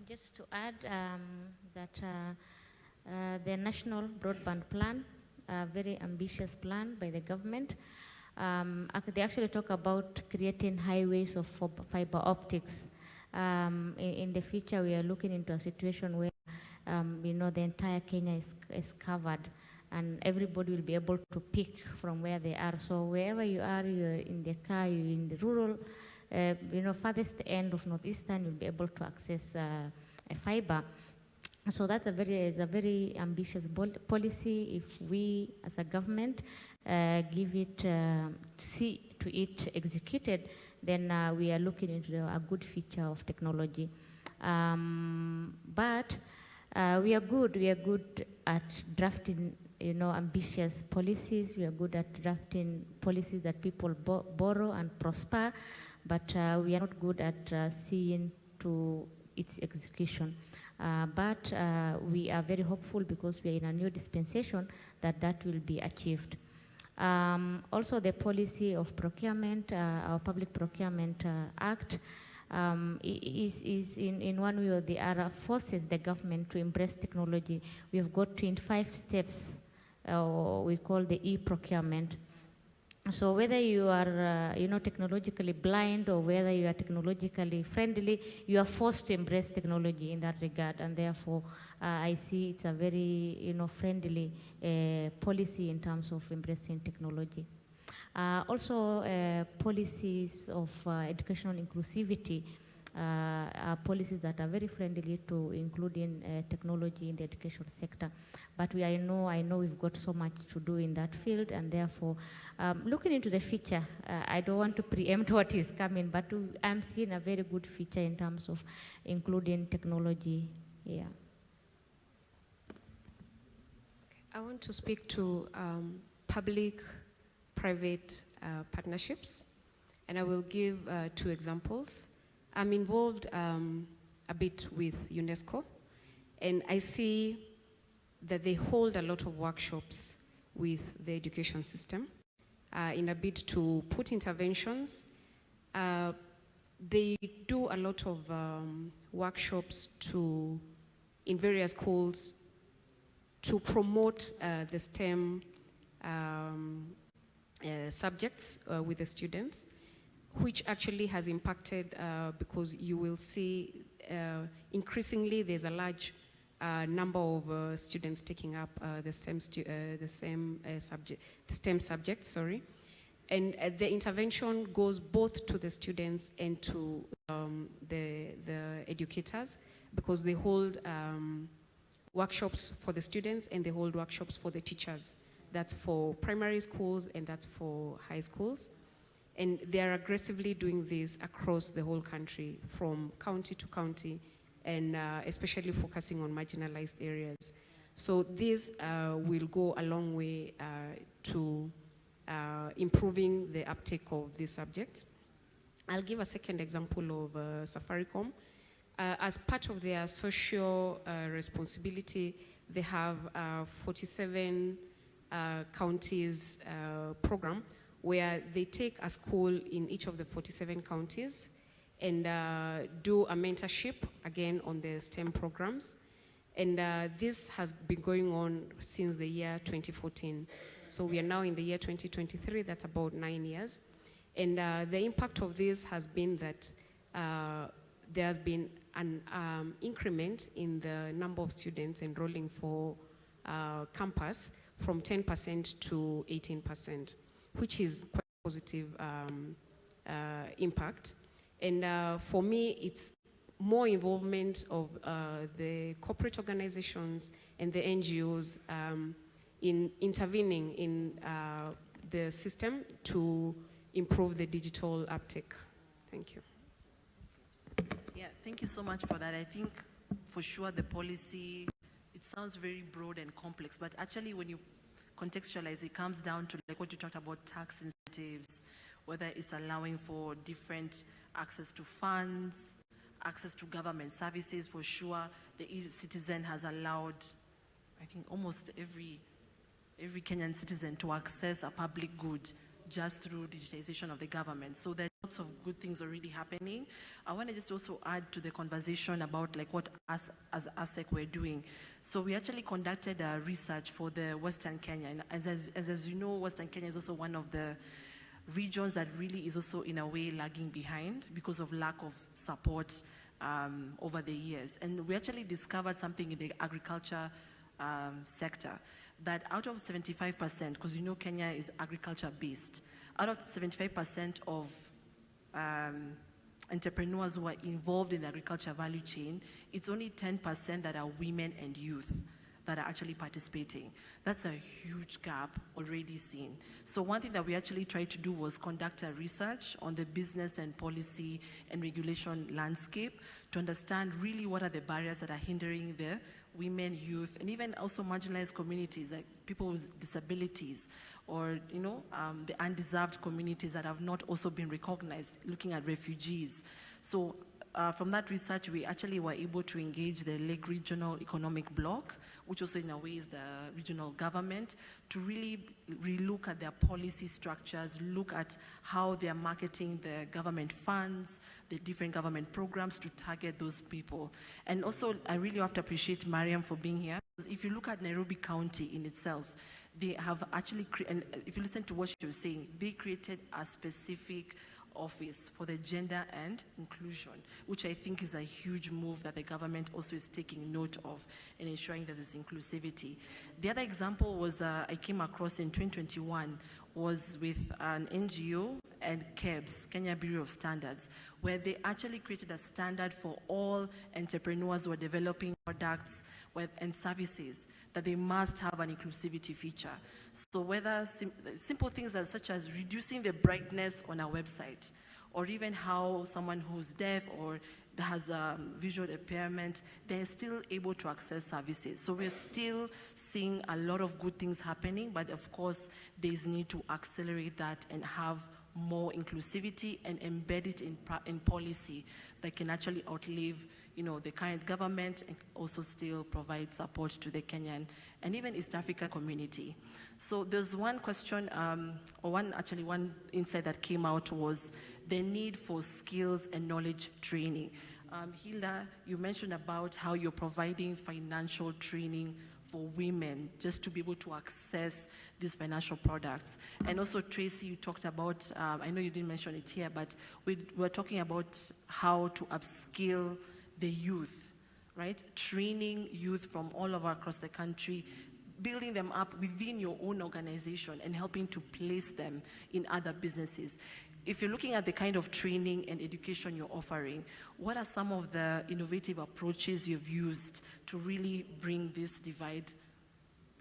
Just to add that the National Broadband Plan, a very ambitious plan by the government, they actually talk about creating highways of fiber optics. In the future, we are looking into a situation where, you know, the entire Kenya is covered, and everybody will be able to pick from where they are. So wherever you are, you're in the car, you're in the rural, you know, farthest end of Northeastern, you'll be able to access a fiber. So that's a very ambitious policy. If we, as a government, give it, see to it executed, then we are looking into a good feature of technology. But we are good at drafting, you know, ambitious policies. We are good at drafting policies that people borrow and prosper, but we are not good at seeing to its execution. But we are very hopeful, because we are in a new dispensation, that will be achieved. Also, the policy of procurement, our Public Procurement Act, is in one way or the other forces the government to embrace technology. We have got 25 steps, we call the e-procurement. So whether you are, you know, technologically blind or whether you are technologically friendly, you are forced to embrace technology in that regard, and therefore I see it's a very, you know, friendly policy in terms of embracing technology. Also, policies of educational inclusivity. policies that are very friendly to including technology in the education sector. But I know we've got so much to do in that field, and therefore, looking into the future, I don't want to preempt what is coming, but I'm seeing a very good future in terms of including technology. Yeah. I want to speak to public-private partnerships, and I will give 2 examples. I'm involved a bit with UNESCO, and I see that they hold a lot of workshops with the education system in a bid to put interventions. They do a lot of workshops in various schools to promote the STEM subjects with the students, which actually has impacted because you will see increasingly there's a large number of students taking up the STEM subjects, sorry. And the intervention goes both to the students and to the educators, because they hold workshops for the students and they hold workshops for the teachers. That's for primary schools and that's for high schools. And they are aggressively doing this across the whole country, from county to county, and especially focusing on marginalized areas. So this will go a long way to improving the uptake of these subjects. I'll give a second example of Safaricom. As part of their social responsibility, they have 47 counties program, where they take a school in each of the 47 counties and do a mentorship, again, on the STEM programs. And this has been going on since the year 2014. So we are now in the year 2023, that's about 9 years. And the impact of this has been that there has been an increment in the number of students enrolling for campus from 10% to 18%, which is quite a positive impact. And for me, it's more involvement of the corporate organizations and the NGOs in intervening in the system to improve the digital uptake. Thank you. Yeah, thank you so much for that. I think for sure the policy, it sounds very broad and complex, but actually when you contextualize, it comes down to like what you talked about, tax incentives, whether it's allowing for different access to funds, access to government services. For sure, the e-citizen has allowed, I think, almost every Kenyan citizen to access a public good just through digitization of the government. So there are lots of good things already happening. I want to just also add to the conversation about like what us as ASEC we're doing. So we actually conducted a research for the Western Kenya. And as you know, Western Kenya is also one of the regions that really is also in a way lagging behind because of lack of support over the years. And we actually discovered something in the agriculture sector, that out of 75%, because you know Kenya is agriculture based, out of 75% of entrepreneurs who are involved in the agriculture value chain, it's only 10% that are women and youth that are actually participating. That's a huge gap already seen. So one thing that we actually tried to do was conduct a research on the business and policy and regulation landscape to understand really what are the barriers that are hindering the women, youth, and even also marginalized communities, like people with disabilities, or the undeserved communities that have not also been recognized, looking at refugees. So from that research, we actually were able to engage the Lake Regional Economic Bloc, which also in a way is the regional government, to really relook at their policy structures, look at how they are marketing the government funds, the different government programs to target those people. And also, I really have to appreciate Mariam for being here. If you look at Nairobi County in itself, they have actually, and if you listen to what she was saying, they created a specific office for the gender and inclusion, which I think is a huge move that the government also is taking note of and ensuring that there's inclusivity. The other example was I came across in 2021 was with an NGO and KEBS, Kenya Bureau of Standards, where they actually created a standard for all entrepreneurs who are developing products and services, that they must have an inclusivity feature. So whether simple things such as reducing the brightness on our website, or even how someone who's deaf or has a visual impairment, they're still able to access services. So we're still seeing a lot of good things happening, but of course, there's need to accelerate that and have more inclusivity and embed it in policy that can actually outlive, the current government, and also still provide support to the Kenyan and even East African community. So there's one question, one insight that came out was the need for skills and knowledge training. Hilda, you mentioned about how you're providing financial training for women just to be able to access these financial products. And also, Tracy, you talked about, I know you didn't mention it here, but we're talking about how to upskill the youth, right? Training youth from all over across the country, building them up within your own organization and helping to place them in other businesses. If you're looking at the kind of training and education you're offering, what are some of the innovative approaches you've used to really bring this divide,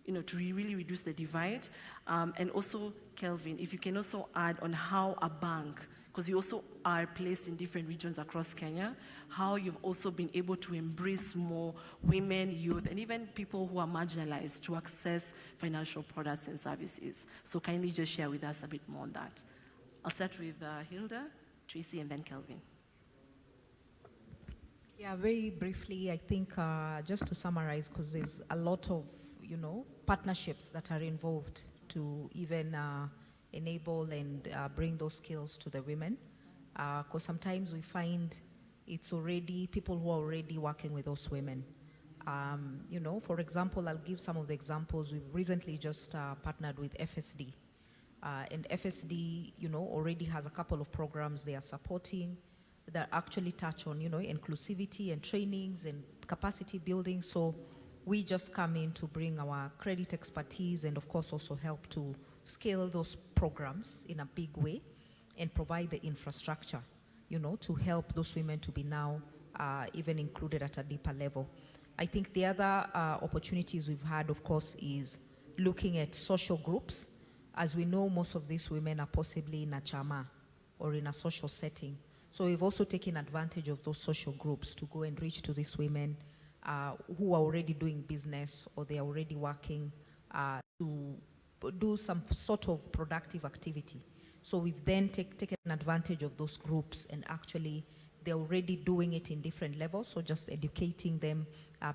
to really reduce the divide? And also, Kelvin, if you can also add on how a bank, because you also are placed in different regions across Kenya, how you've also been able to embrace more women, youth, and even people who are marginalized to access financial products and services. So kindly just share with us a bit more on that. I'll start with Hilda, Tracy, and then Kelvin. Yeah, very briefly, I think just to summarize, because there's a lot of, partnerships that are involved to even enable and bring those skills to the women. Because sometimes we find it's already people who are already working with those women. For example, I'll give some of the examples. We've recently just partnered with FSD. And FSD, already has a couple of programs they are supporting that actually touch on, inclusivity and trainings and capacity building. So we just come in to bring our credit expertise and, of course, also help to scale those programs in a big way and provide the infrastructure, to help those women to be now even included at a deeper level. I think the other opportunities we've had, of course, is looking at social groups. As we know, most of these women are possibly in a chama or in a social setting. So we've also taken advantage of those social groups to go and reach to these women who are already doing business or they are already working to do some sort of productive activity. So we've then taken advantage of those groups, and actually they're already doing it in different levels. So just educating them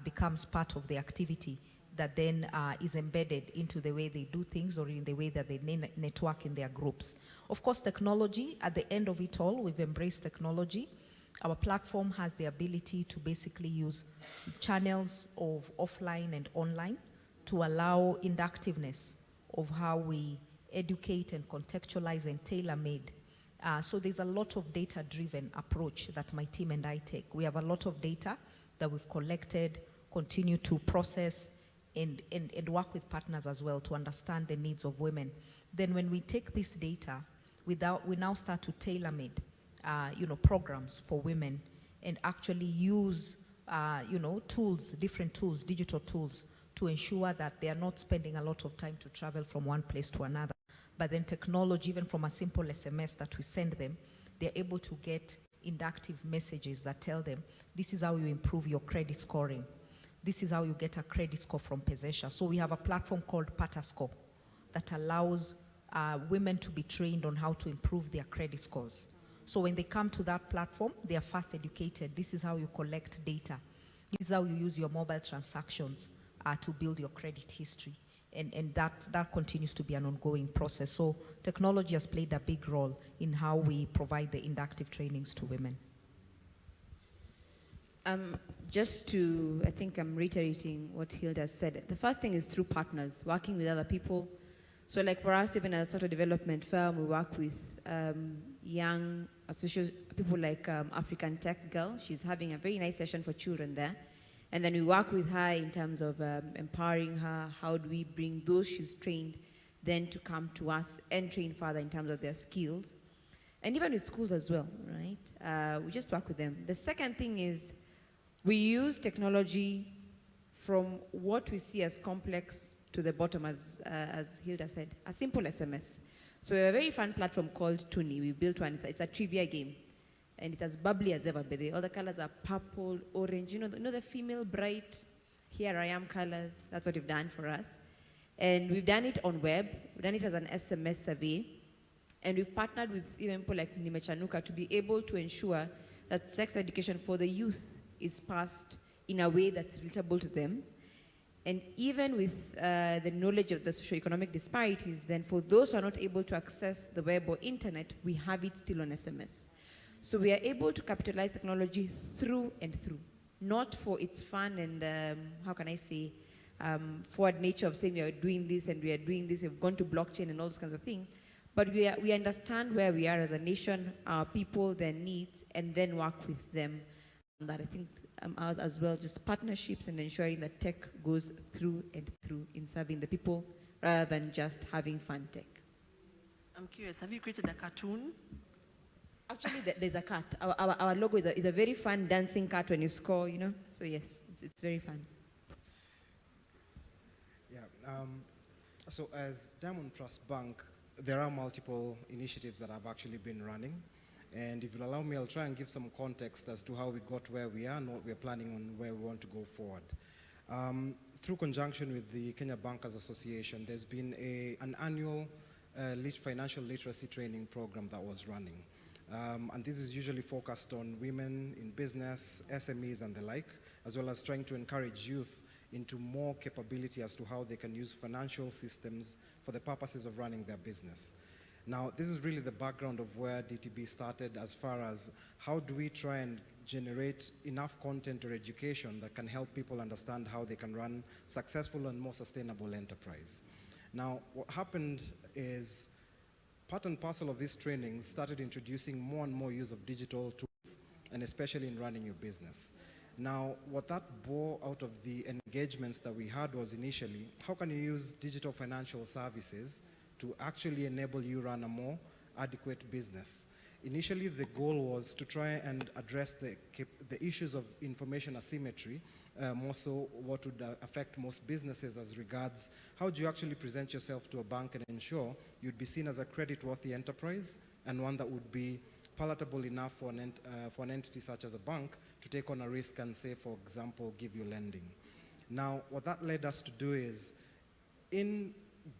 becomes part of the activity that then is embedded into the way they do things or in the way that they network in their groups. Of course, technology, at the end of it all, we've embraced technology. Our platform has the ability to basically use channels of offline and online to allow inductiveness of how we educate and contextualize and tailor-made. So there's a lot of data-driven approach that my team and I take. We have a lot of data that we've collected, continue to process, and work with partners as well to understand the needs of women. Then when we take this data, we now start to tailor-made, programs for women and actually use, tools, different tools, digital tools, to ensure that they are not spending a lot of time to travel from one place to another. But then technology, even from a simple SMS that we send them, they're able to get inductive messages that tell them, this is how you improve your credit scoring. This is how you get a credit score from Pesesha. So we have a platform called Patascore that allows women to be trained on how to improve their credit scores. So when they come to that platform, they are first educated. This is how you collect data. This is how you use your mobile transactions to build your credit history. And that continues to be an ongoing process. So technology has played a big role in how we provide the inductive trainings to women. I think I'm reiterating what Hilda said. The first thing is through partners, working with other people. So like for us, even as a sort of development firm, we work with young people like African Tech Girl. She's having a very nice session for children there. And then we work with her in terms of empowering her. How do we bring those she's trained then to come to us and train further in terms of their skills. And even with schools as well, right? We just work with them. The second thing is we use technology from what we see as complex to the bottom, as Hilda said, a simple SMS. So we have a very fun platform called Tuni. We built one. It's a trivia game. And it's as bubbly as ever. But all the colors are purple, orange. You know the female bright, here I am colors. That's what we've done for us. And we've done it on web. We've done it as an SMS survey. And we've partnered with even people like Nimechanuka to be able to ensure that sex education for the youth is passed in a way that's relatable to them. And even with the knowledge of the socioeconomic disparities, then for those who are not able to access the web or internet, we have it still on SMS. So we are able to capitalize technology through and through, not for its fun and, how can I say, forward nature of saying we are doing this and we are doing this, we've gone to blockchain and all those kinds of things, but we understand where we are as a nation, our people, their needs, and then work with them. And that I think as well, just partnerships and ensuring that tech goes through and through in serving the people rather than just having fun tech. I'm curious, have you created a cartoon? Actually, there's a cat. Our logo is a very fun dancing cat when you score, you know? So yes, it's very fun. Yeah, so as Diamond Trust Bank, there are multiple initiatives that have actually been running. And if you'll allow me, I'll try and give some context as to how we got where we are and what we're planning on where we want to go forward. Through conjunction with the Kenya Bankers Association, there's been an annual financial literacy training program that was running. And this is usually focused on women in business, SMEs and the like, as well as trying to encourage youth into more capability as to how they can use financial systems for the purposes of running their business. Now, this is really the background of where DTB started as far as how do we try and generate enough content or education that can help people understand how they can run successful and more sustainable enterprise. Now, what happened is part and parcel of this training started introducing more and more use of digital tools, and especially in running your business. Now, what that bore out of the engagements that we had was initially, how can you use digital financial services to actually enable you run a more adequate business? Initially, the goal was to try and address the issues of information asymmetry, more so what would affect most businesses as regards how do you actually present yourself to a bank and ensure you'd be seen as a credit-worthy enterprise and one that would be palatable enough for an entity such as a bank to take on a risk and say, for example, give you lending. Now, what that led us to do is, in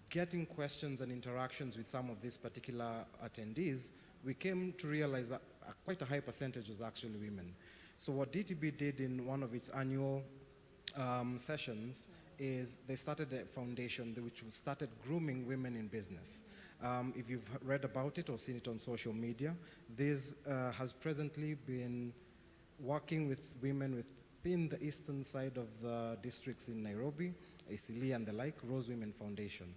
getting questions and interactions with some of these particular attendees, we came to realize that quite a high percentage was actually women. So what DTB did in one of its annual sessions is they started a foundation which started grooming women in business. If you've read about it or seen it on social media, this has presently been working with women within the eastern side of the districts in Nairobi, Eastleigh and the like, Rose Women Foundation.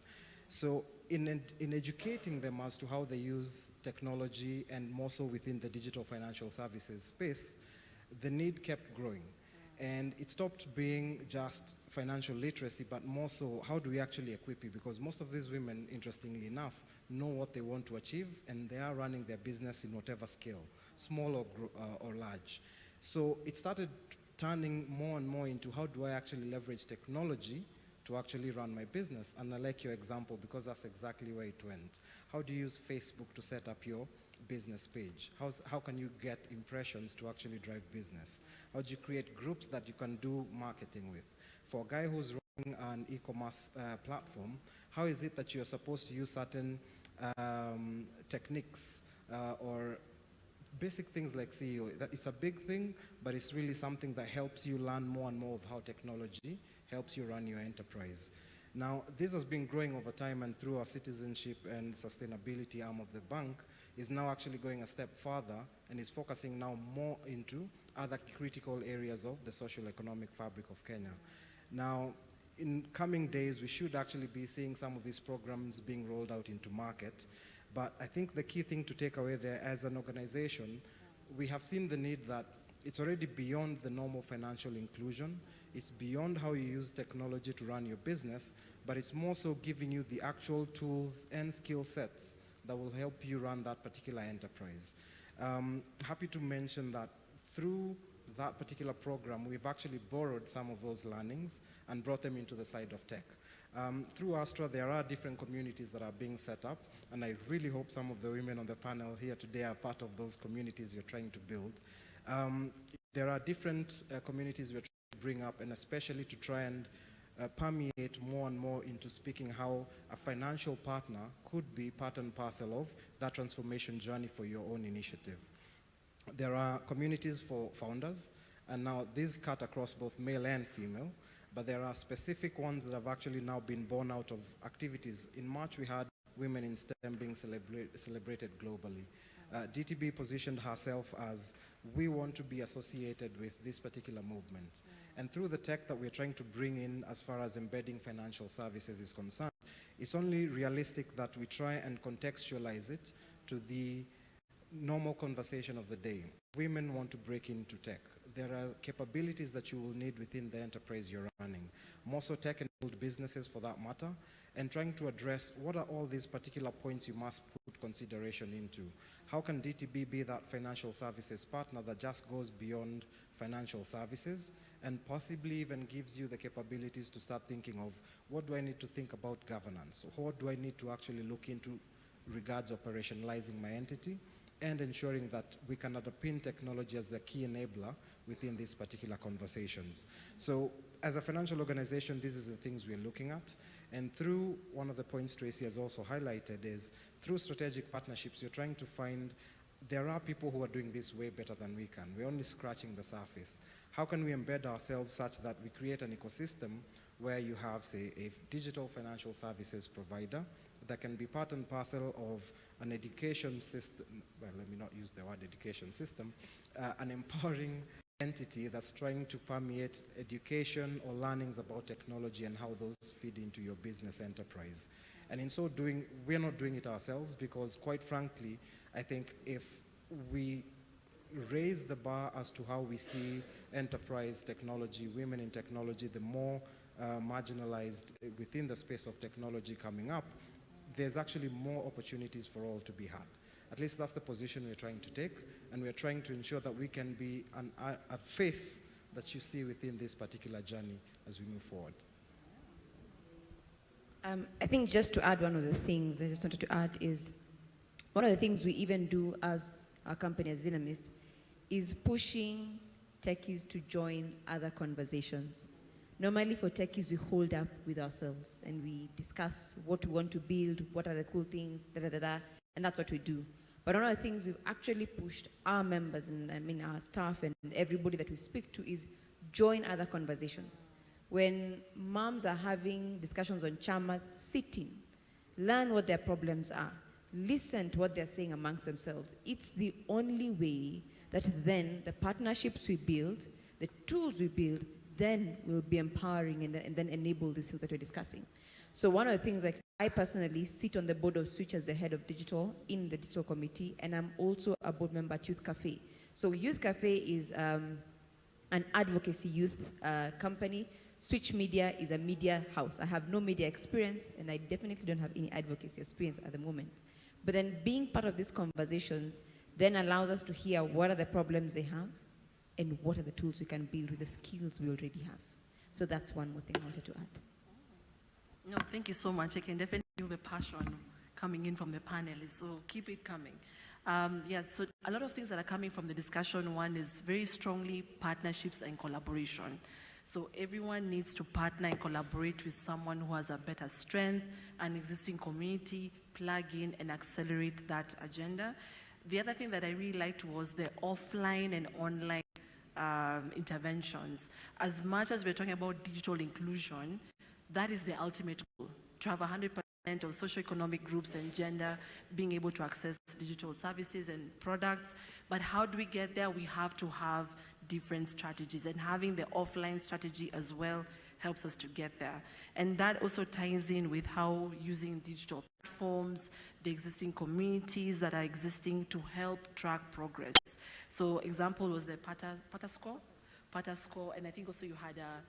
So in educating them as to how they use technology and more so within the digital financial services space, the need kept growing. And it stopped being just financial literacy, but more so how do we actually equip you? Because most of these women, interestingly enough, know what they want to achieve and they are running their business in whatever scale, small or large. So it started turning more and more into how do I actually leverage technology to actually run my business. And I like your example because that's exactly where it went. How do you use Facebook to set up your business page? How can you get impressions to actually drive business? How do you create groups that you can do marketing with? For a guy who's running an e-commerce platform, how is it that you're supposed to use certain techniques or basic things like CEO? It's a big thing, but it's really something that helps you learn more and more of how technology helps you run your enterprise. Now, this has been growing over time, and through our citizenship and sustainability arm of the bank, is now actually going a step further and is focusing now more into other critical areas of the social economic fabric of Kenya. Now, in coming days, we should actually be seeing some of these programs being rolled out into market. But I think the key thing to take away there as an organization, we have seen the need that it's already beyond the normal financial inclusion. It's beyond how you use technology to run your business, but but it's more so giving you the actual tools and skill sets that will help you run that particular enterprise. Happy to mention that through that particular program, we've actually borrowed some of those learnings and brought them into the side of tech. Through Astra, there are different communities that are being set up, and I really hope some of the women on the panel here today are part of those communities you're trying to build. There are different communities we're trying to bring up, and especially to try and permeate more and more into speaking how a financial partner could be part and parcel of that transformation journey for your own initiative. There are communities for founders, and now these cut across both male and female, but there are specific ones that have actually now been born out of activities. In March, we had Women in STEM being celebrated globally. DTB positioned herself as, we want to be associated with this particular movement. And through the tech that we're trying to bring in as far as embedding financial services is concerned, it's only realistic that we try and contextualize it to the normal conversation of the day. Women want to break into tech. There are capabilities that you will need within the enterprise you're running. More so tech-enabled businesses for that matter, and trying to address what are all these particular points you must put consideration into. How can DTB be that financial services partner that just goes beyond financial services and possibly even gives you the capabilities to start thinking of, what do I need to think about governance? What do I need to actually look into regards operationalizing my entity, and ensuring that we can underpin technology as the key enabler within these particular conversations. So as a financial organization, these are the things we're looking at. And through one of the points Tracy has also highlighted is, through strategic partnerships, you're trying to find, there are people who are doing this way better than we can. We're only scratching the surface. How can we embed ourselves such that we create an ecosystem where you have, say, a digital financial services provider that can be part and parcel of an education system, well, let me not use the word education system, an empowering entity that's trying to permeate education or learnings about technology and how those feed into your business enterprise. And in so doing, we're not doing it ourselves, because quite frankly, I think if we raise the bar as to how we see enterprise technology, women in technology, the more marginalized within the space of technology coming up, there's actually more opportunities for all to be had. At least that's the position we're trying to take, and we're trying to ensure that we can be a face that you see within this particular journey as we move forward. I think just to add one of the things I just wanted to add is, one of the things we even do as a company, as Dynamis, is pushing techies to join other conversations. Normally for techies, we hold up with ourselves and we discuss what we want to build, what are the cool things, and that's what we do. But one of the things we've actually pushed our members, and I mean our staff and everybody that we speak to, is join other conversations. When moms are having discussions on chamas, sit in, learn what their problems are, listen to what they're saying amongst themselves. It's the only way that then the partnerships we build, the tools we build, then will be empowering and then enable these things that we're discussing. So one of the things, like, I personally sit on the board of Switch as the head of digital in the digital committee, and I'm also a board member at Youth Cafe. So Youth Cafe is an advocacy youth company. Switch Media is a media house. I have no media experience, and I definitely don't have any advocacy experience at the moment. But then being part of these conversations then allows us to hear what are the problems they have, and what are the tools we can build with the skills we already have. So that's one more thing I wanted to add. No, thank you so much. I can definitely feel the passion coming in from the panelists, so keep it coming. Yeah, so a lot of things that are coming from the discussion, one is very strongly partnerships and collaboration. So everyone needs to partner and collaborate with someone who has a better strength, an existing community, plug in and accelerate that agenda. The other thing that I really liked was the offline and online interventions. As much as we're talking about digital inclusion, that is the ultimate goal, to have 100% of socioeconomic groups and gender being able to access digital services and products. But how do we get there? We have to have different strategies, and having the offline strategy as well helps us to get there. And that also ties in with how using digital platforms, the existing communities that are existing to help track progress. So example was the Pata score, and I think also you had a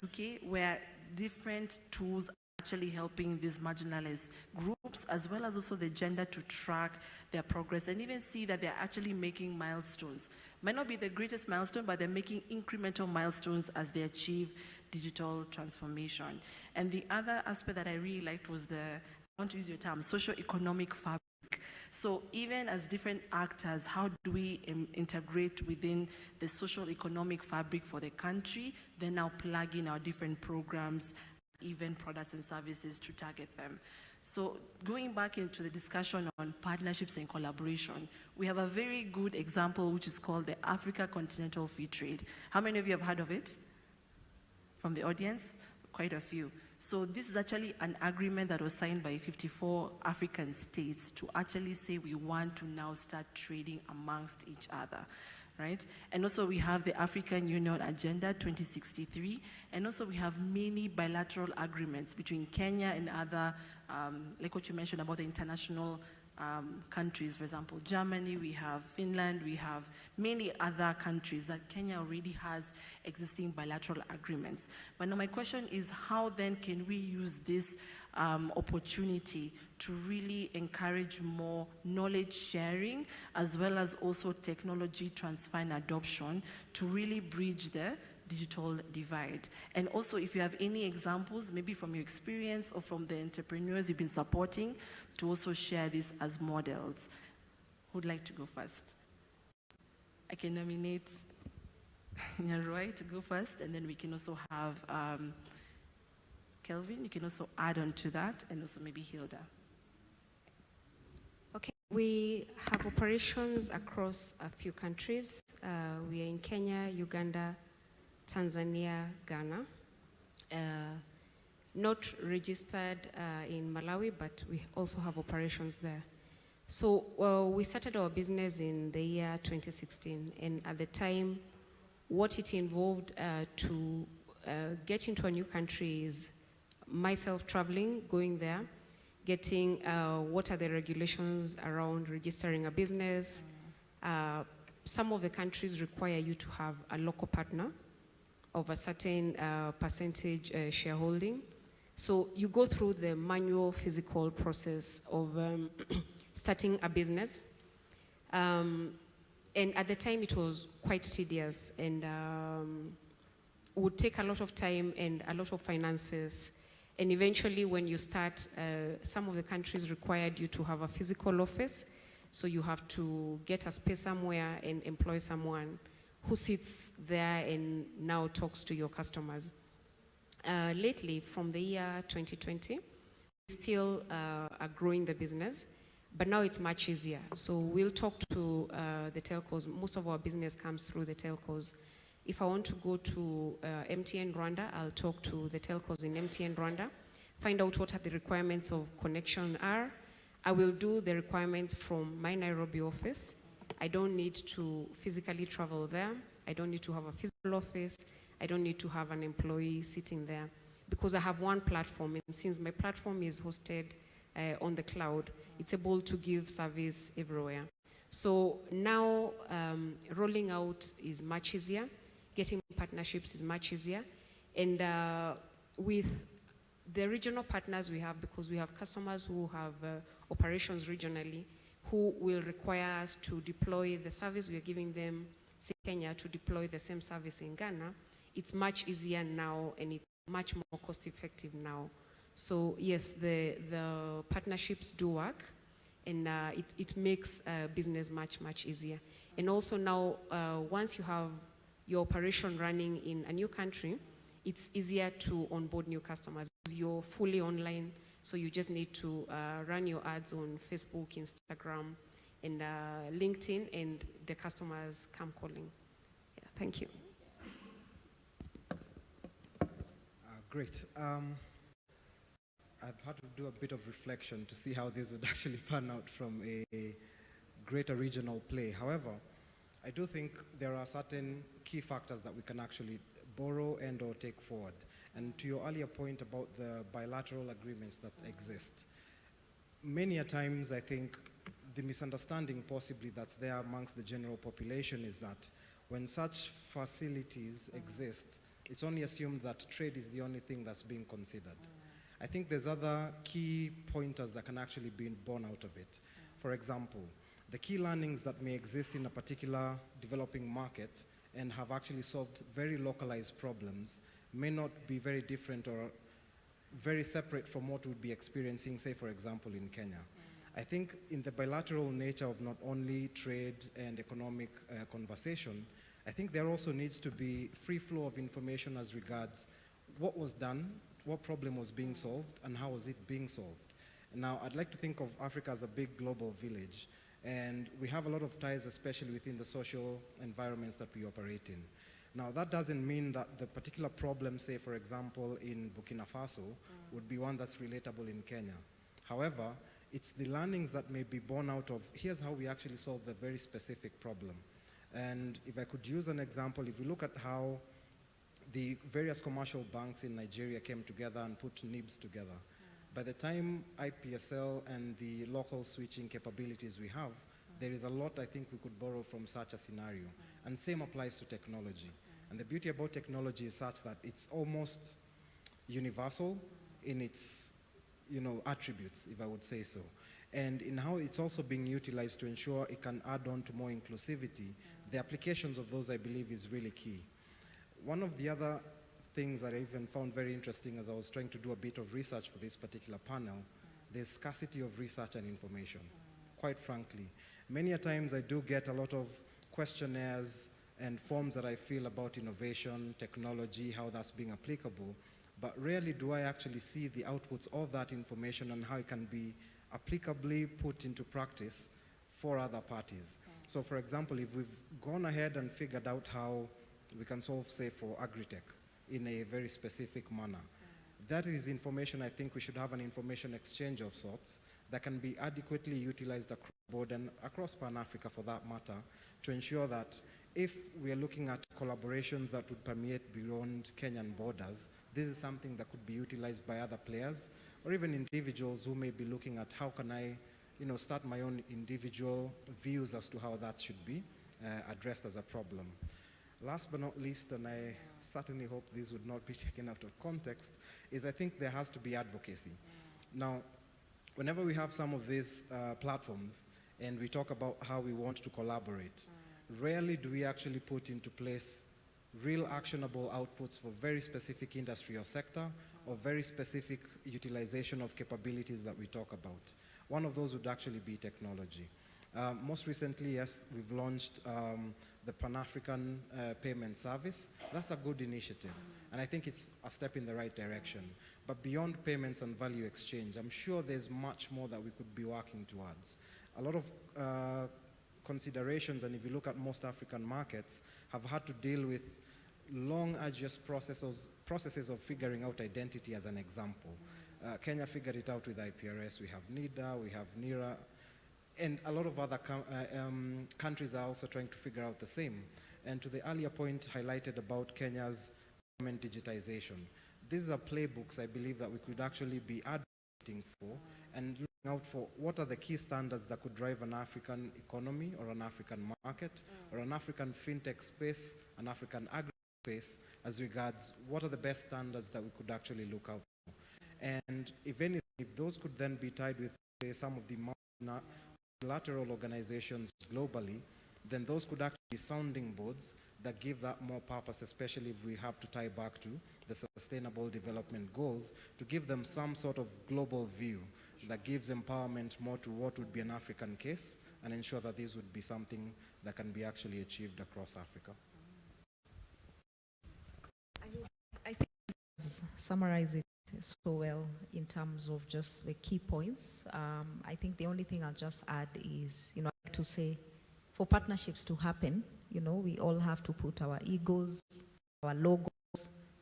2K, where different tools are actually helping these marginalized groups, as well as also the gender, to track their progress and even see that they're actually making milestones. Might not be the greatest milestone, but they're making incremental milestones as they achieve digital transformation. And the other aspect that I really liked was I want to use your term, socio-economic fabric. So even as different actors, how do we integrate within the social economic fabric for the country, then now plug in our different programs, even products and services to target them. So going back into the discussion on partnerships and collaboration, we have a very good example which is called the Africa Continental Free Trade. How many of you have heard of it? From the audience? Quite a few. So this is actually an agreement that was signed by 54 African states to actually say we want to now start trading amongst each other, right? And also we have the African Union Agenda 2063, and also we have many bilateral agreements between Kenya and other, like what you mentioned about the international countries, for example, Germany, we have Finland, we have many other countries that Kenya already has existing bilateral agreements. But now my question is, how then can we use this opportunity to really encourage more knowledge sharing, as well as also technology transfer and adoption to really bridge the digital divide? And also, if you have any examples, maybe from your experience or from the entrepreneurs you've been supporting, to also share this as models. Who'd like to go first? I can nominate Nyaroy to go first, and then we can also have Kelvin, you can also add on to that, and also maybe Hilda. Okay, we have operations across a few countries. We are in Kenya, Uganda, Tanzania, Ghana. Not registered in Malawi, but we also have operations there. So we started our business in the year 2016, and at the time, what it involved to get into a new country is myself traveling, going there, getting what are the regulations around registering a business. Some of the countries require you to have a local partner of a certain percentage shareholding. So you go through the manual physical process of starting a business. And at the time it was quite tedious and would take a lot of time and a lot of finances. And eventually when you start, some of the countries required you to have a physical office. So you have to get a space somewhere and employ someone who sits there and now talks to your customers. Lately, from the year 2020, we still are growing the business, but now it's much easier. So we'll talk to the telcos. Most of our business comes through the telcos. If I want to go to MTN Rwanda, I'll talk to the telcos in MTN Rwanda, find out what are the requirements of connection are. I will do the requirements from my Nairobi office. I don't need to physically travel there. I don't need to have a physical office. I don't need to have an employee sitting there because I have one platform. And since my platform is hosted on the cloud, it's able to give service everywhere. So now rolling out is much easier. Getting partnerships is much easier. And with the regional partners we have, because we have customers who have operations regionally, who will require us to deploy the service we are giving them, say Kenya, to deploy the same service in Ghana, it's much easier now and it's much more cost effective now. So yes, the partnerships do work and it makes business much, much easier. And also now, once you have your operation running in a new country, it's easier to onboard new customers because you're fully online. So you just need to run your ads on Facebook, Instagram, and LinkedIn, and the customers come calling. Yeah, thank you. Great. I've had to do a bit of reflection to see how this would actually pan out from a greater regional play. However, I do think there are certain key factors that we can actually borrow and or take forward. And to your earlier point about the bilateral agreements that exist, many a times I think the misunderstanding possibly that's there amongst the general population is that when such facilities exist, it's only assumed that trade is the only thing that's being considered. I think there's other key pointers that can actually be born out of it. For example, the key learnings that may exist in a particular developing market and have actually solved very localized problems may not be very different or very separate from what we'd be experiencing, say, for example, in Kenya. I think in the bilateral nature of not only trade and economic conversation, I think there also needs to be free flow of information as regards what was done, what problem was being solved, and how was it being solved. Now, I'd like to think of Africa as a big global village, and we have a lot of ties, especially within the social environments that we operate in. Now, that doesn't mean that the particular problem, say, for example, in Burkina Faso, would be one that's relatable in Kenya. However, it's the learnings that may be born out of, here's how we actually solve a very specific problem. And if I could use an example, if we look at how the various commercial banks in Nigeria came together and put NIBs together, by the time IPSL and the local switching capabilities we have, there is a lot I think we could borrow from such a scenario. And same applies to technology. And the beauty about technology is such that it's almost universal in its attributes, if I would say so. And in how it's also being utilized to ensure it can add on to more inclusivity, the applications of those, I believe, is really key. One of the other things that I even found very interesting as I was trying to do a bit of research for this particular panel, the scarcity of research and information. Quite frankly, many a times I do get a lot of questionnaires and forms that I feel about innovation, technology, how that's being applicable, but rarely do I actually see the outputs of that information and how it can be applicably put into practice for other parties. So for example, if we've gone ahead and figured out how we can solve, say, for agri-tech in a very specific manner, that is information I think we should have an information exchange of sorts that can be adequately utilized across board and across Pan-Africa for that matter, to ensure that if we are looking at collaborations that would permeate beyond Kenyan borders, this is something that could be utilized by other players or even individuals who may be looking at how can I start my own individual views as to how that should be addressed as a problem. Last but not least, and I certainly hope this would not be taken out of context, is I think there has to be advocacy. Now, whenever we have some of these platforms and we talk about how we want to collaborate, rarely do we actually put into place real actionable outputs for very specific industry or sector or very specific utilization of capabilities that we talk about. One of those would actually be technology. Most recently, yes, we've launched the Pan-African Payment Service. That's a good initiative, and I think it's a step in the right direction. But beyond payments and value exchange, I'm sure there's much more that we could be working towards. A lot of considerations, and if you look at most African markets, have had to deal with long, arduous processes of figuring out identity, as an example. Kenya figured it out with IPRS. We have NIDA, we have NIRA, and a lot of other countries are also trying to figure out the same. And to the earlier point highlighted about Kenya's government digitization, these are playbooks I believe that we could actually be advocating for and looking out for what are the key standards that could drive an African economy or an African market or an African fintech space, an African agri space, as regards what are the best standards that we could actually look out for. And if anything, if those could then be tied with, say, some of the multilateral organizations globally, then those could actually be sounding boards that give that more purpose, especially if we have to tie back to the Sustainable Development Goals, to give them some sort of global view that gives empowerment more to what would be an African case and ensure that this would be something that can be actually achieved across Africa. I think summarize it so well in terms of just the key points. I think the only thing I'll just add is, I like to say, for partnerships to happen, we all have to put our egos, our logos,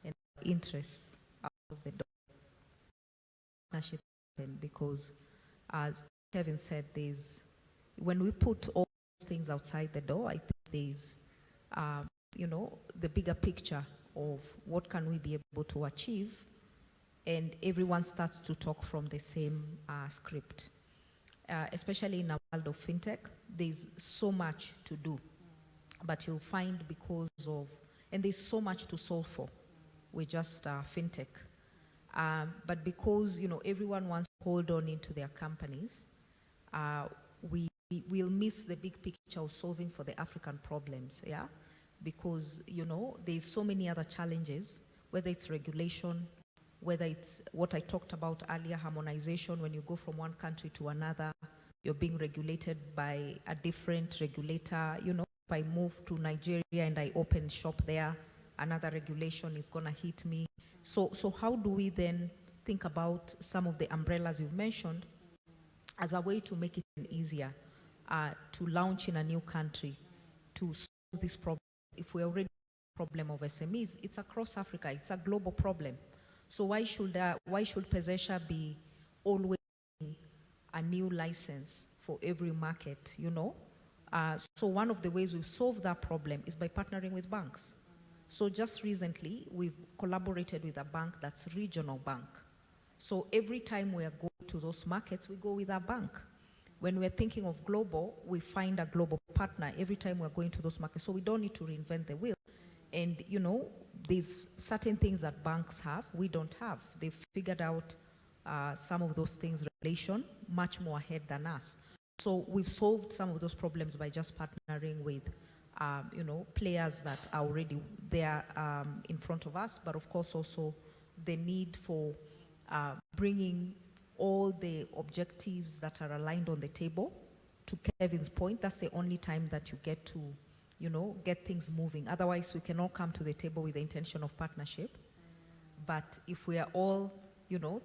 and our interests out of the door. Partnership happen because, as Kevin said, when we put all those things outside the door, I think there's, the bigger picture of what can we be able to achieve, and everyone starts to talk from the same script. Especially in a world of fintech, there's so much to do, but you'll find because of, and there's so much to solve for with just fintech. But because, everyone wants to hold on into their companies, we'll miss the big picture of solving for the African problems, yeah? Because, there's so many other challenges, whether it's regulation, whether it's what I talked about earlier, harmonization. When you go from one country to another, you're being regulated by a different regulator. If I move to Nigeria and I open shop there, another regulation is gonna hit me. So how do we then think about some of the umbrellas you've mentioned as a way to make it easier to launch in a new country, to solve this problem? If we already have a problem of SMEs, it's across Africa, it's a global problem. So why should Pesesha be always a new license for every market, So one of the ways we've solved that problem is by partnering with banks. So just recently, we've collaborated with a bank that's a regional bank. So every time we are going to those markets, we go with our bank. When we're thinking of global, we find a global partner every time we're going to those markets. So we don't need to reinvent the wheel. And, there's certain things that banks have, we don't have. They've figured out some of those things, regulation, much more ahead than us. So we've solved some of those problems by just partnering with, players that are already there in front of us, but of course also the need for bringing all the objectives that are aligned on the table. To Kevin's point, that's the only time that you get to, get things moving. Otherwise, we can all come to the table with the intention of partnership. But if we are all,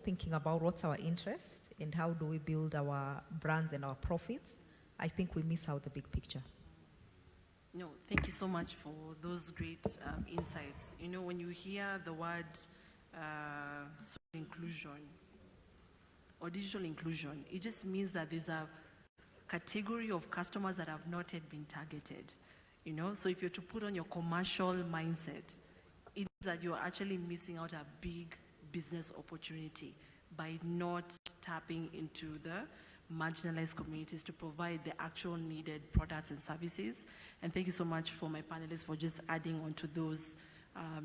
thinking about what's our interest and how do we build our brands and our profits, I think we miss out the big picture. No, thank you so much for those great insights. When you hear the word social inclusion or digital inclusion, it just means that there's a category of customers that have not yet been targeted. So if you're to put on your commercial mindset, it means that you're actually missing out a big business opportunity by not tapping into the marginalized communities to provide the actual needed products and services. And thank you so much for my panelists for just adding on to those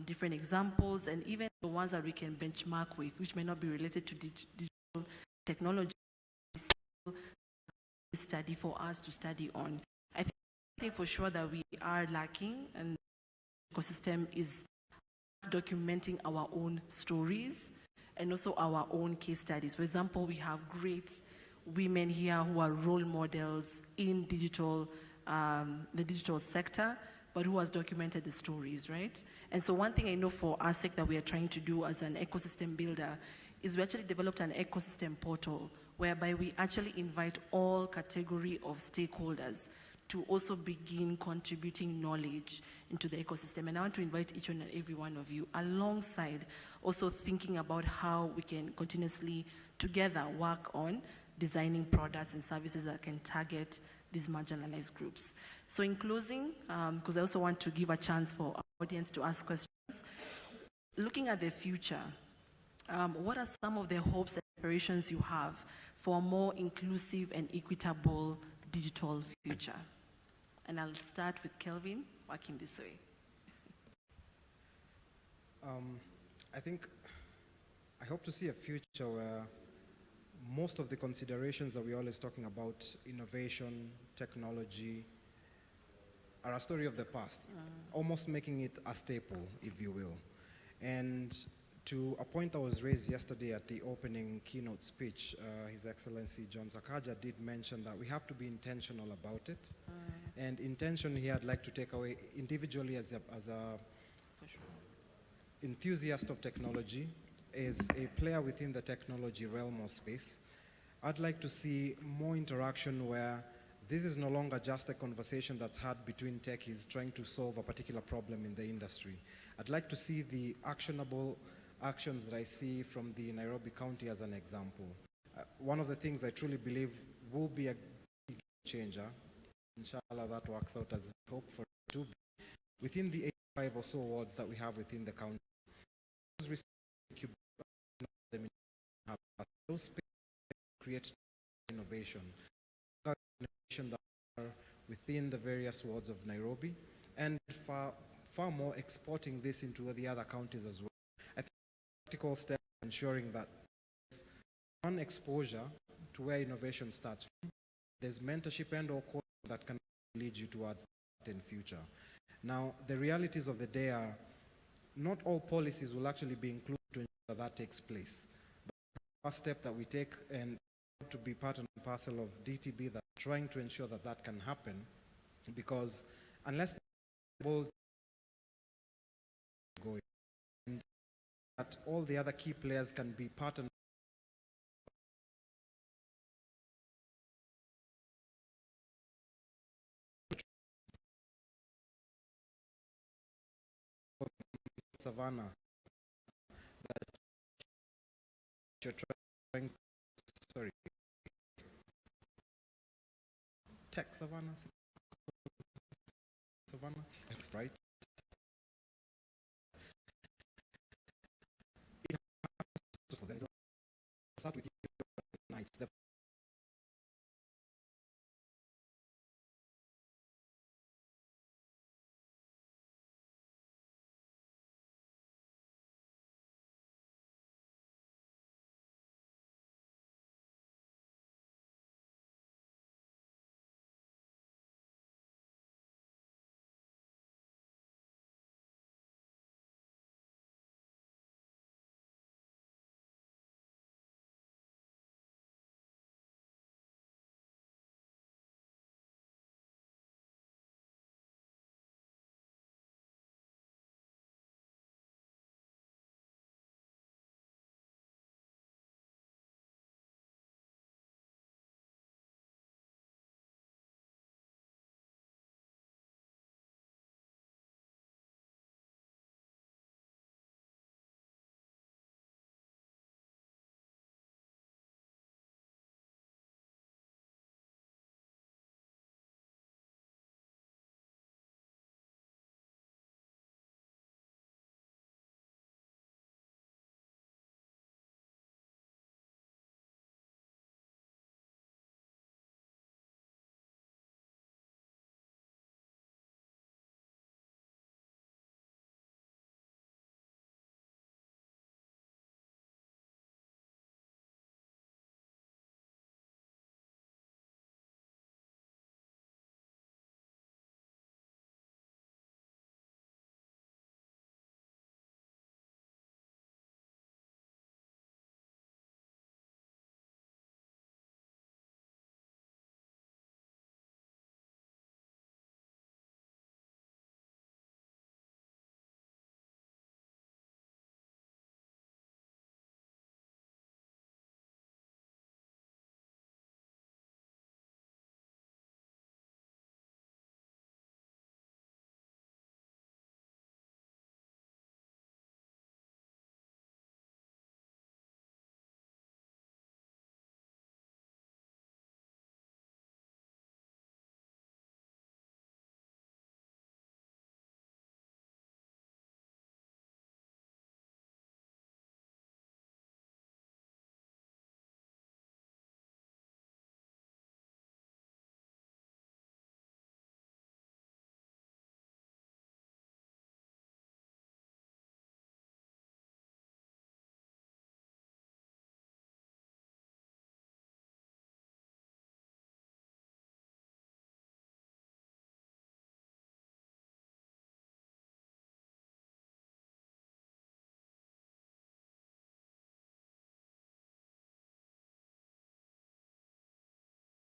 different examples, and even the ones that we can benchmark with, which may not be related to digital technology, study for us to study on. I think for sure that we are lacking, and the ecosystem is documenting our own stories and also our own case studies. For example, we have great women here who are role models in digital, the digital sector, but who has documented the stories, right? And so one thing I know for our sector that we are trying to do as an ecosystem builder is we actually developed an ecosystem portal whereby we actually invite all category of stakeholders to also begin contributing knowledge into the ecosystem. And I want to invite each and every one of you alongside also thinking about how we can continuously together work on designing products and services that can target these marginalized groups. So in closing, because I also want to give a chance for our audience to ask questions, looking at the future, what are some of the hopes and aspirations you have for a more inclusive and equitable digital future? And I'll start with Kelvin, working this way. I hope to see a future where most of the considerations that we're always talking about, innovation, technology, are a story of the past, almost making it a staple, if you will. And to a point that was raised yesterday at the opening keynote speech, His Excellency John Sakaja did mention that we have to be intentional about it. And intention here I'd like to take away individually as a enthusiast of technology, is a player within the technology realm or space. I'd like to see more interaction where this is no longer just a conversation that's had between techies trying to solve a particular problem in the industry. I'd like to see the actionable actions that I see from the Nairobi County as an example. One of the things I truly believe will be a game changer, inshallah that works out as we hope for it to be, within the 85 or so wards that we have within the county. Those spaces create innovation that are within the various wards of Nairobi, and far more exporting this into the other counties as well. I think practical steps ensuring that one exposure to where innovation starts from. There's mentorship and or coaching that can lead you towards that in future. Now, the realities of the day are not all policies will actually be included to ensure that that takes place. But the first step that we take and to be part and parcel of DTB that's trying to ensure that that can happen, because unless they're going and that all the other key players can be part and Savannah that you're trying, sorry, tech Savannah, that's right. Start with you nights.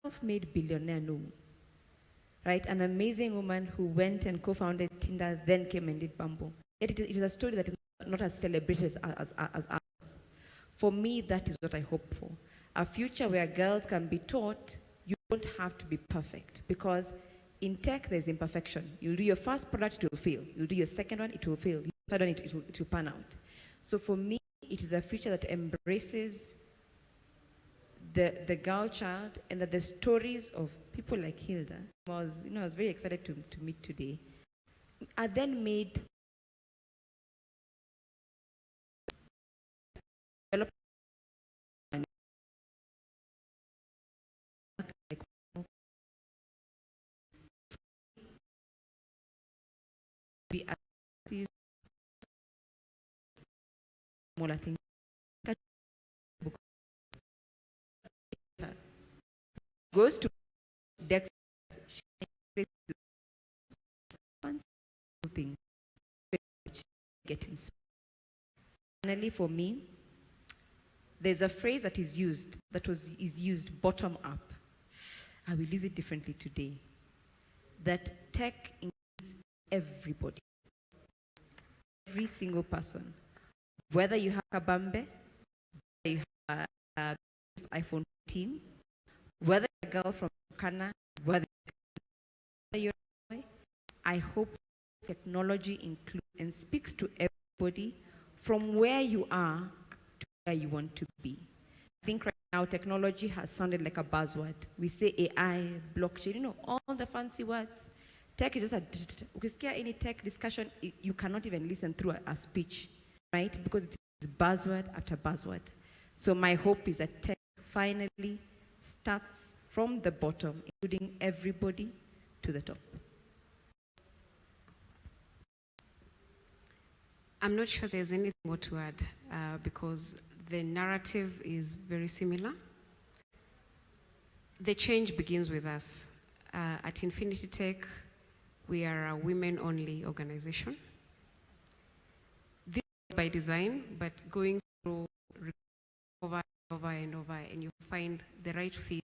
Self-made billionaire, no. Right? An amazing woman who went and co-founded Tinder, then came and did Bumble. Yet it is a story that is not as celebrated as ours. For me, that is what I hope for. A future where girls can be taught you don't have to be perfect, because in tech there's imperfection. You'll do your first product, it will fail. You'll do your second one, it will fail. Your third one, it will pan out. So for me, it is a future that embraces the girl child, and that the stories of people like Hilda, I was very excited to meet today, are then made be active smaller things. Goes to Dex thing getting. Finally, for me, there's a phrase that is used is used bottom up. I will use it differently today. That tech includes everybody, every single person, whether you have a Bambe, whether you have a iPhone 14, whether you're a girl from Kana, whether you're a boy. I hope technology includes and speaks to everybody from where you are to where you want to be. I think right now technology has sounded like a buzzword. We say AI, blockchain, all the fancy words. Tech is just if any tech discussion, you cannot even listen through a speech, right? Because it's buzzword after buzzword. So my hope is that tech finally starts from the bottom, including everybody, to the top. I'm not sure there's anything more to add because the narrative is very similar. The change begins with us. At Infinity Tech, we are a women-only organization. This is by design, but going through over and over, and you find the right fit,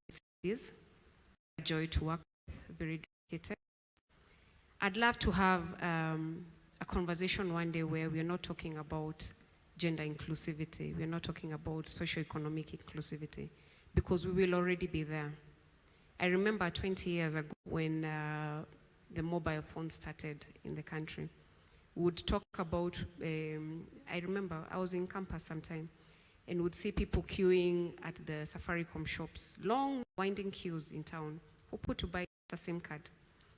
which is a joy to work with, very dedicated. I'd love to have a conversation one day where we're not talking about gender inclusivity, we're not talking about socioeconomic inclusivity, because we will already be there. I remember 20 years ago when the mobile phone started in the country, we would talk about, I remember I was in campus sometime, and would see people queuing at the Safaricom shops, long winding queues in town, who put to buy a SIM card.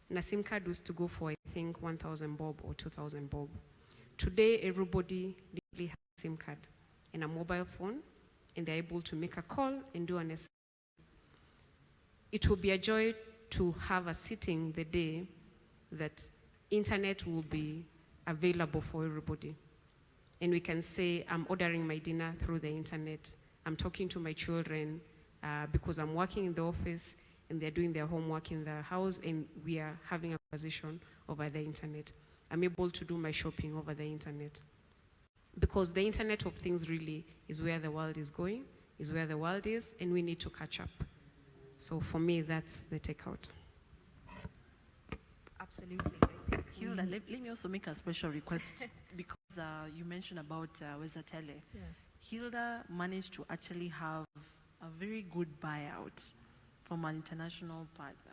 And a SIM card was to go for, I think, 1,000 bob or 2,000 bob. Today, everybody literally has a SIM card and a mobile phone, and they're able to make a call and do an SMS. It will be a joy to have a sitting the day that internet will be available for everybody. And we can say, I'm ordering my dinner through the internet. I'm talking to my children because I'm working in the office, and they're doing their homework in the house, and we are having a conversation over the internet. I'm able to do my shopping over the internet. Because the Internet of Things really is where the world is going, is where the world is, and we need to catch up. So for me, that's the takeout. Absolutely. Hilda, let me also make a special request because you mentioned about Wezatele. Yeah. Hilda managed to actually have a very good buyout from an international partner.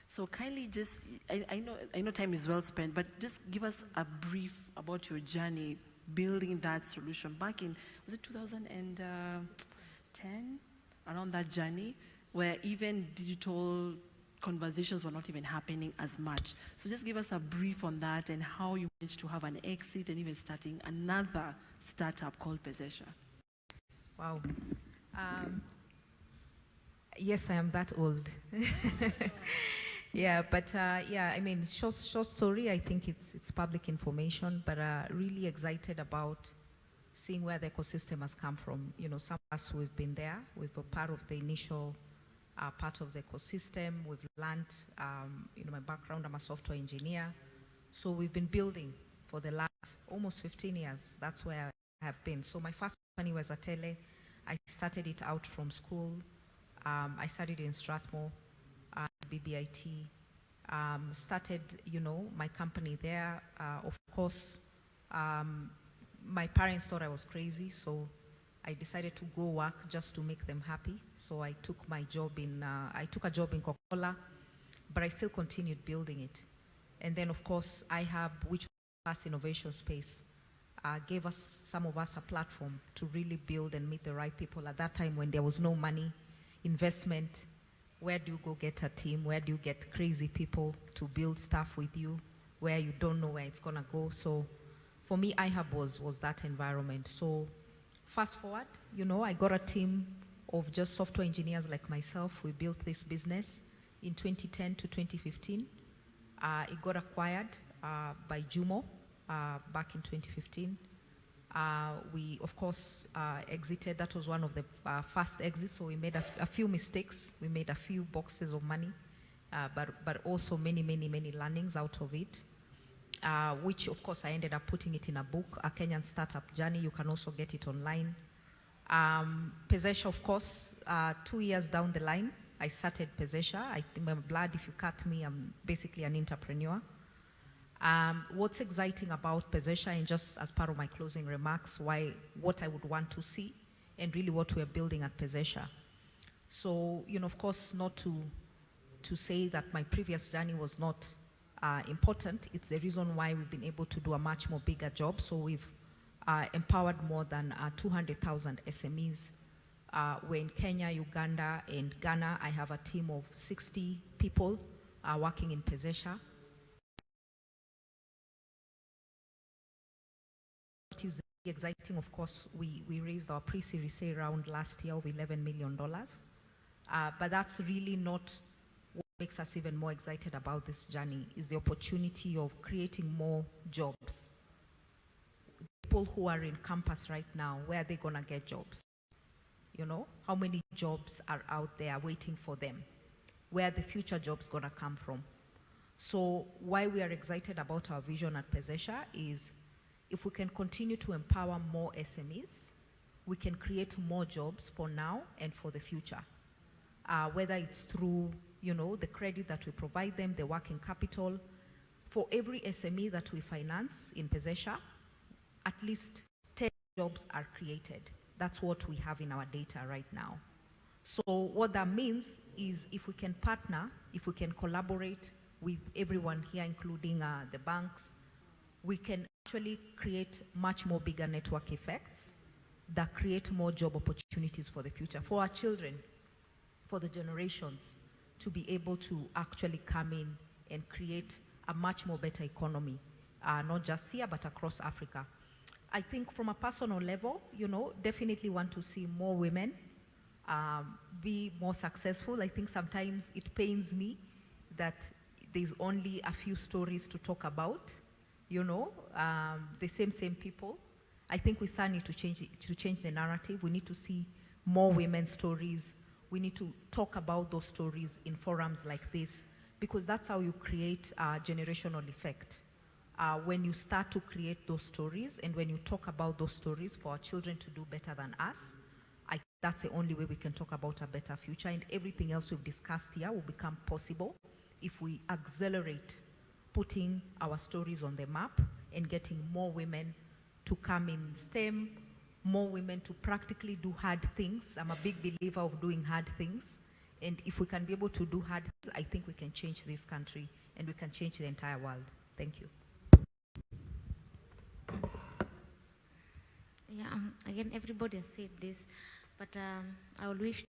So kindly just, I know time is well spent, but just give us a brief about your journey building that solution back in, was it 2010? Around that journey, where even digital conversations were not even happening as much. So just give us a brief on that and how you managed to have an exit and even starting another startup called Pezesha. Wow. Yes, I am that old. Yeah, but yeah, I mean, short story, I think it's public information, but really excited about seeing where the ecosystem has come from. You know, some of us, we've been there. We've been part of the initial part of the ecosystem. We've learned, you know, my background, I'm a software engineer. So we've been building for the last almost 15 years. That's where I have been. So my first company was Atele. I started it out from school. I studied in Strathmore, BBIT. Started, you know, my company there. Of course, my parents thought I was crazy, so I decided to go work just to make them happy. So I took my job in, I took a job in Coca-Cola, but I still continued building it. And then, of course, which was innovation space, gave us, some of us, a platform to really build and meet the right people. At that time when there was no money, investment, where do you go get a team? Where do you get crazy people to build stuff with you where you don't know where it's gonna go? So for me, iHub was that environment. So fast forward, you know, I got a team of just software engineers like myself. We built this business in 2010 to 2015. It got acquired by Jumo back in 2015. We, of course, exited. That was one of the first exits, so we made a few mistakes. We made a few boxes of money, but also many learnings out of it, which, of course, I ended up putting it in a book, A Kenyan Startup Journey. You can also get it online. Pezesha, of course, 2 years down the line, I started Pezesha. I think my blood, if you cut me, I'm basically an entrepreneur. What's exciting about Pezesha, and just as part of my closing remarks, what I would want to see, and really what we're building at Pezesha. So, of course, not to say that my previous journey was not important. It's the reason why we've been able to do a much more bigger job. So we've empowered more than 200,000 SMEs. We're in Kenya, Uganda, and Ghana. I have a team of 60 people working in Pezesha. What is exciting, of course, we raised our pre-Series A round last year of $11 million. But that's really not what makes us even more excited about this journey, is the opportunity of creating more jobs. People who are in campus right now, where are they going to get jobs? How many jobs are out there waiting for them? Where are the future jobs going to come from? So why we are excited about our vision at Pezesha is, if we can continue to empower more SMEs, we can create more jobs for now and for the future. Whether it's through, the credit that we provide them, the working capital. For every SME that we finance in Pezesha, at least 10 jobs are created. That's what we have in our data right now. So what that means is, if we can partner, if we can collaborate with everyone here, including the banks, we can actually create much more bigger network effects that create more job opportunities for the future, for our children, for the generations, to be able to actually come in and create a much more better economy, not just here, but across Africa. I think from a personal level, definitely want to see more women be more successful. I think sometimes it pains me that there's only a few stories to talk about, the same people. I think we still need to change the narrative. We need to see more women's stories. We need to talk about those stories in forums like this, because that's how you create a generational effect. When you start to create those stories, and when you talk about those stories for our children to do better than us, that's the only way we can talk about a better future. And everything else we've discussed here will become possible if we accelerate putting our stories on the map and getting more women to come in STEM, more women to practically do hard things. I'm a big believer of doing hard things. And if we can be able to do hard things, I think we can change this country, and we can change the entire world. Thank you. Yeah, again, everybody has said this, but I would wish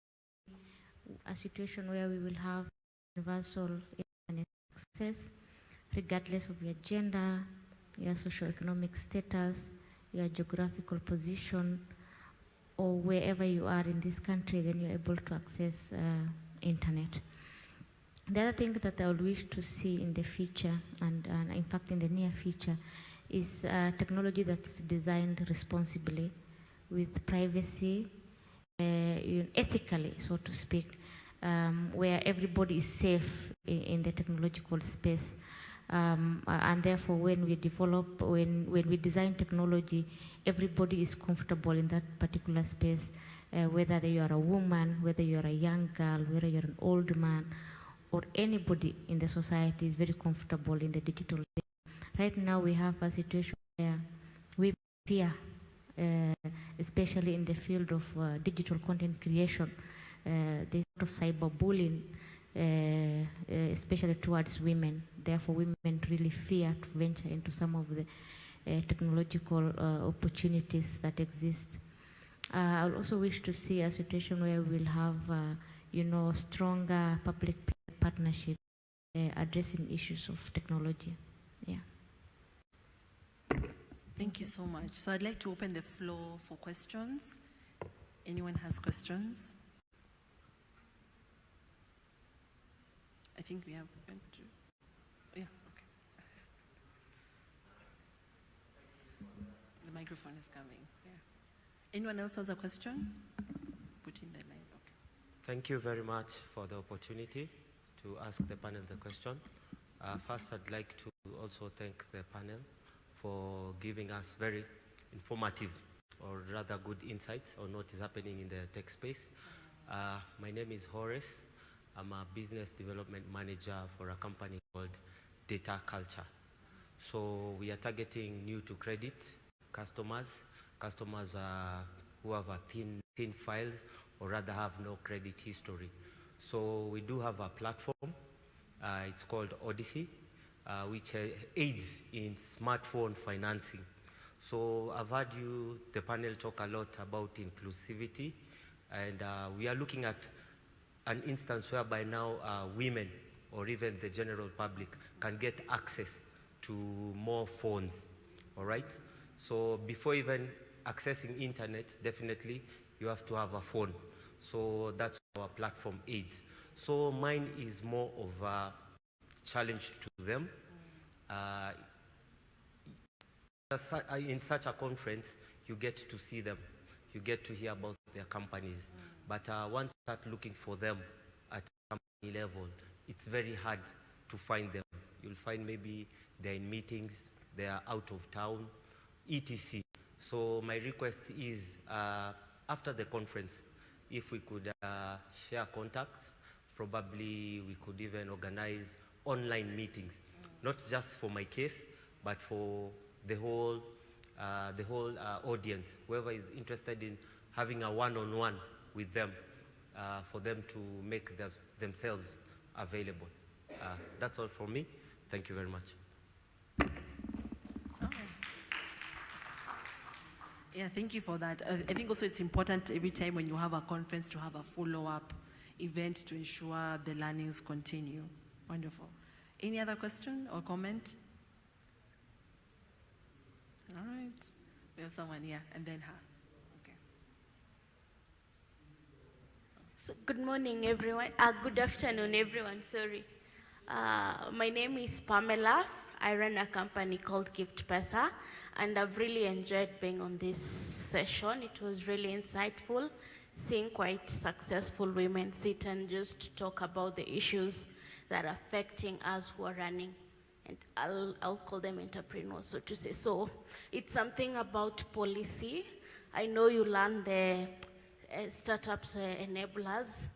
a situation where we will have universal internet access, regardless of your gender, your socioeconomic status, your geographical position, or wherever you are in this country, then you're able to access internet. The other thing that I would wish to see in the future, and in fact in the near future, is technology that is designed responsibly, with privacy, ethically, so to speak, where everybody is safe in the technological space. And therefore, when we develop, when we design technology, everybody is comfortable in that particular space, whether you are a woman, whether you are a young girl, whether you're an old man, or anybody in the society is very comfortable in the digital space. Right now, we have a situation where we fear, especially in the field of digital content creation, the sort of cyberbullying, especially towards women. Therefore, women really fear to venture into some of the technological opportunities that exist. I also wish to see a situation where we'll have, stronger public partnership addressing issues of technology. Yeah. Thank you so much. So I'd like to open the floor for questions. Anyone has questions? I think we have to. Yeah, okay. The microphone. microphone is coming. Yeah. Anyone else has a question? Put in the line. Okay. Thank you very much for the opportunity to ask the panel the question. First, I'd like to also thank the panel for giving us very informative or rather good insights on what is happening in the tech space. My name is Horace. I'm a business development manager for a company called Data Culture. So we are targeting new to credit customers who have a thin files or rather have no credit history. So we do have a platform. It's called Odyssey, which aids in smartphone financing. So I've heard the panel talk a lot about inclusivity, and we are looking at an instance whereby now women or even the general public can get access to more phones, all right? So before even accessing internet, definitely you have to have a phone. So that's our platform aids. So mine is more of a challenge to them. In such a conference, you get to see them. You get to hear about their companies. But once you start looking for them at company level, it's very hard to find them. You'll find maybe they're in meetings, they are out of town, etc. So my request is, after the conference, if we could share contacts, probably we could even organize online meetings, not just for my case, but for the whole audience, whoever is interested in having a one-on-one with them, for them to make themselves available. That's all from me. Thank you very much. Yeah, thank you for that. I think also it's important every time when you have a conference to have a follow-up event to ensure the learnings continue. Wonderful. Any other question or comment? All right. We have someone here, and then her. Okay. So good morning, everyone. Good afternoon, everyone. Sorry. My name is Pamela. I run a company called Gift Pesa, and I've really enjoyed being on this session. It was really insightful, seeing quite successful women sit and just talk about the issues that are affecting us who are running, and I'll call them entrepreneurs, so to say. So it's something about policy. I know you learn the startups enablers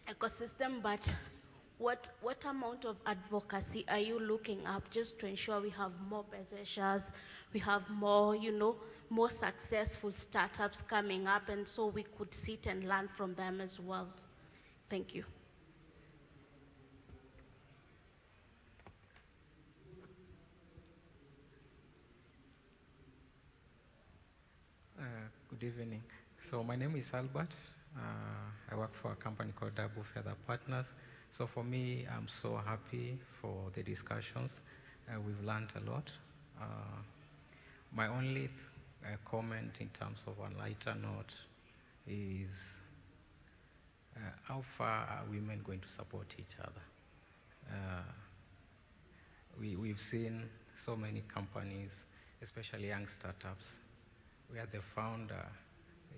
ecosystem, but what amount of advocacy are you looking up just to ensure we have more businesses, we have more, more successful startups coming up, and so we could sit and learn from them as well? Thank you. Good evening. So my name is Albert. I work for a company called Double Feather Partners. So for me, I'm so happy for the discussions. We've learned a lot. My only comment in terms of a lighter note is how far are women going to support each other? We've seen so many companies, especially young startups, where the founder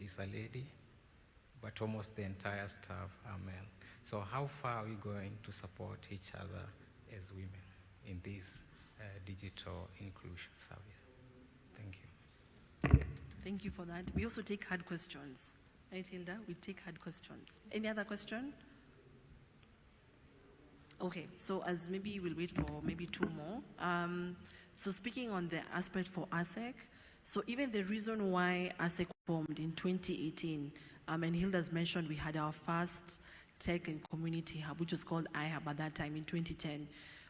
is a lady, but almost the entire staff are men. So how far are we going to support each other as women in this digital inclusion service? Thank you. Thank you for that. We also take hard questions. Right, Hilda? We take hard questions. Any other question? Okay, so as maybe we'll wait for maybe two more. So speaking on the aspect for ASEC, so even the reason why ASEC formed in 2018, and Hilda's mentioned we had our first tech and community hub, which was called iHub at that time in 2010,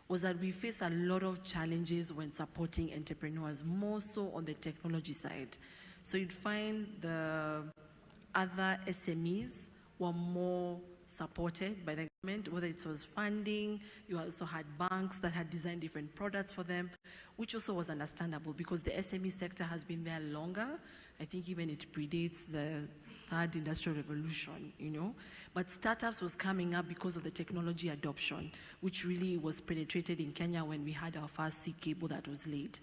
was that we face a lot of challenges when supporting entrepreneurs, more so on the technology side. So you'd find the other SMEs were more supported by the government, whether it was funding. You also had banks that had designed different products for them, which also was understandable because the SME sector has been there longer. I think even it predates the third industrial revolution, But startups was coming up because of the technology adoption, which really was penetrated in Kenya when we had our first sea cable that was laid.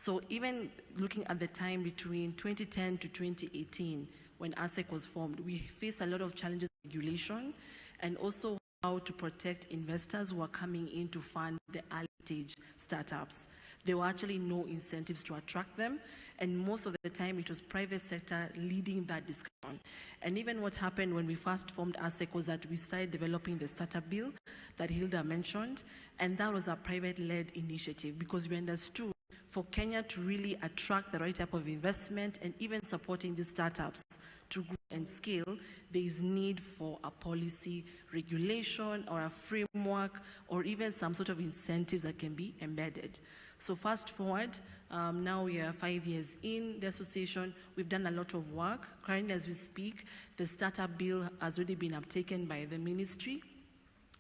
So even looking at the time between 2010 to 2018, when ASEC was formed, we faced a lot of challenges with regulation and also how to protect investors who are coming in to fund the early stage startups. There were actually no incentives to attract them, and most of the time it was private sector leading that discussion. And even what happened when we first formed ASEC was that we started developing the startup bill that Hilda mentioned, and that was a private-led initiative because we understood for Kenya to really attract the right type of investment and even supporting these startups to grow and scale, there is need for a policy regulation or a framework or even some sort of incentives that can be embedded. So fast forward, now we are 5 years in the association. We've done a lot of work. Currently, as we speak, the startup bill has already been uptaken by the ministry,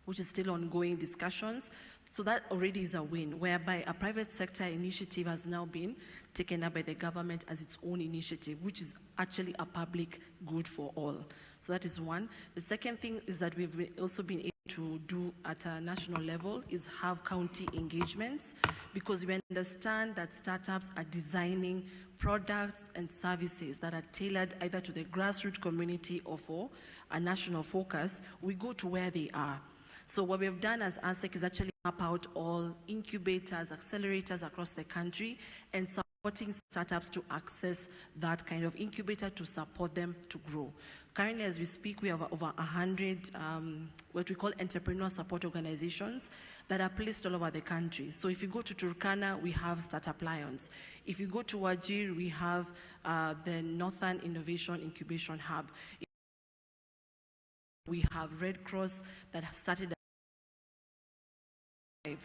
which is still ongoing discussions. So that already is a win, whereby a private sector initiative has now been taken up by the government as its own initiative, which is actually a public good for all. So that is one. The second thing is that we've also been able to do at a national level is have county engagements, because we understand that startups are designing products and services that are tailored either to the grassroots community or for a national focus. We go to where they are. So what we've done as ASEC is actually map out all incubators, accelerators across the country and supporting startups to access that kind of incubator to support them to grow. Currently, as we speak, we have over 100 what we call entrepreneur support organizations that are placed all over the country. So if you go to Turkana, we have Startup Lions. If you go to Wajir, we have the Northern Innovation Incubation Hub. We have Red Cross that has started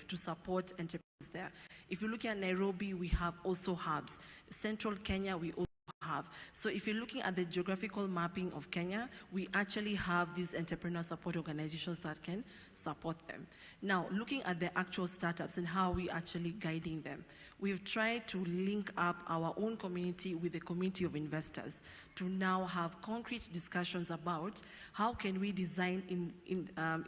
to support entrepreneurs there. If you look at Nairobi, we have also hubs. Central Kenya, we also have. So if you're looking at the geographical mapping of Kenya, we actually have these entrepreneur support organizations that can support them. Now, looking at the actual startups and how we're actually guiding them, we've tried to link up our own community with the community of investors to now have concrete discussions about how can we design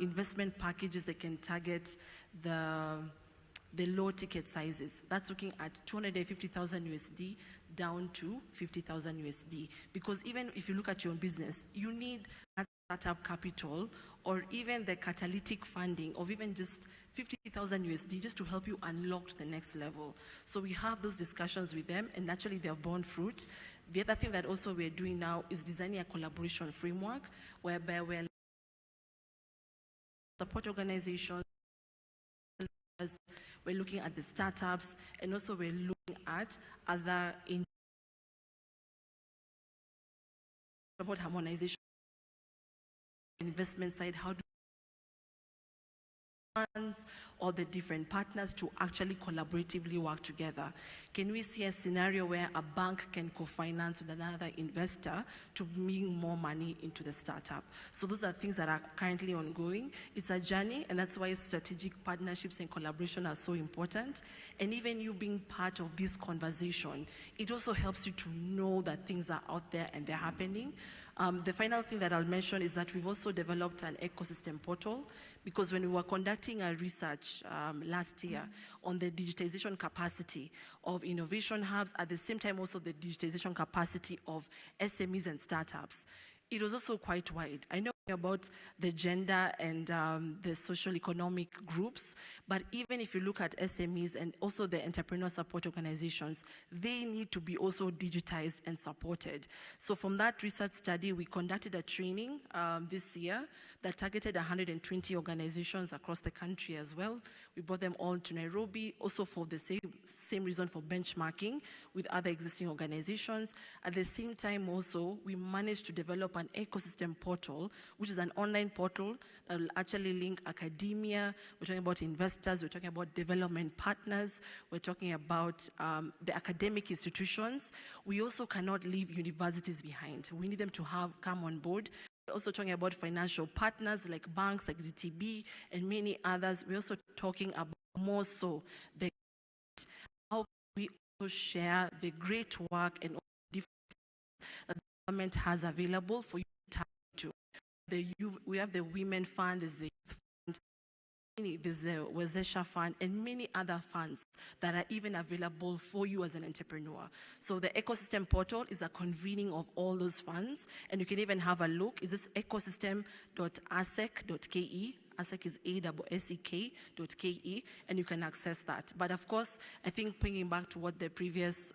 investment packages that can target the low ticket sizes. That's looking at 250,000 USD down to 50,000 USD. Because even if you look at your own business, you need that startup capital or even the catalytic funding of even just 50,000 USD just to help you unlock to the next level. So we have those discussions with them, and naturally they have borne fruit. The other thing that also we're doing now is designing a collaboration framework whereby we're support organizations, we're looking at the startups, and also we're looking at other about harmonization, investment side, how do funds or the different partners to actually collaboratively work together. Can we see a scenario where a bank can co-finance with another investor to bring more money into the startup? So those are things that are currently ongoing. It's a journey, and that's why strategic partnerships and collaboration are so important. And even you being part of this conversation, it also helps you to know that things are out there and they're happening. The final thing that I'll mention is that we've also developed an ecosystem portal, because when we were conducting our research last year on the digitization capacity of innovation hubs, at the same time also the digitization capacity of SMEs and startups, it was also quite wide. I know about the gender and the social economic groups, but even if you look at SMEs and also the entrepreneur support organizations, they need to be also digitized and supported. So from that research study, we conducted a training this year that targeted 120 organizations across the country as well. We brought them all to Nairobi, also for the same reason, for benchmarking with other existing organizations. At the same time also, we managed to develop an ecosystem portal, which is an online portal that will actually link academia. We're talking about investors, we're talking about development partners, we're talking about the academic institutions. We also cannot leave universities behind. We need them to come on board. We're also talking about financial partners like banks, like DTB, and many others. We're also talking about more so how we also share the great work and different that the government has available for you to tap into. We have the Women Fund, there's the Youth Fund, there's the Wezesha Fund and many other funds that are even available for you as an entrepreneur. So the ecosystem portal is a convening of all those funds, and you can even have a look. Is this ecosystem.asec.ke? ASEC is ASEK.ke, and you can access that. But of course, I think bringing back to what the previous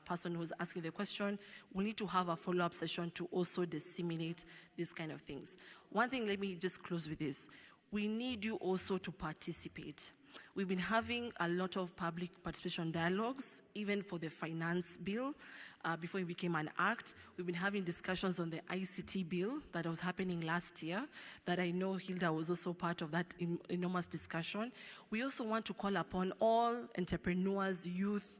person who was asking the question, we need to have a follow-up session to also disseminate these kind of things. One thing, let me just close with this. We need you also to participate. We've been having a lot of public participation dialogues, even for the finance bill, before it became an act. We've been having discussions on the ICT bill that was happening last year, that I know Hilda was also part of that enormous discussion. We also want to call upon all entrepreneurs, youth,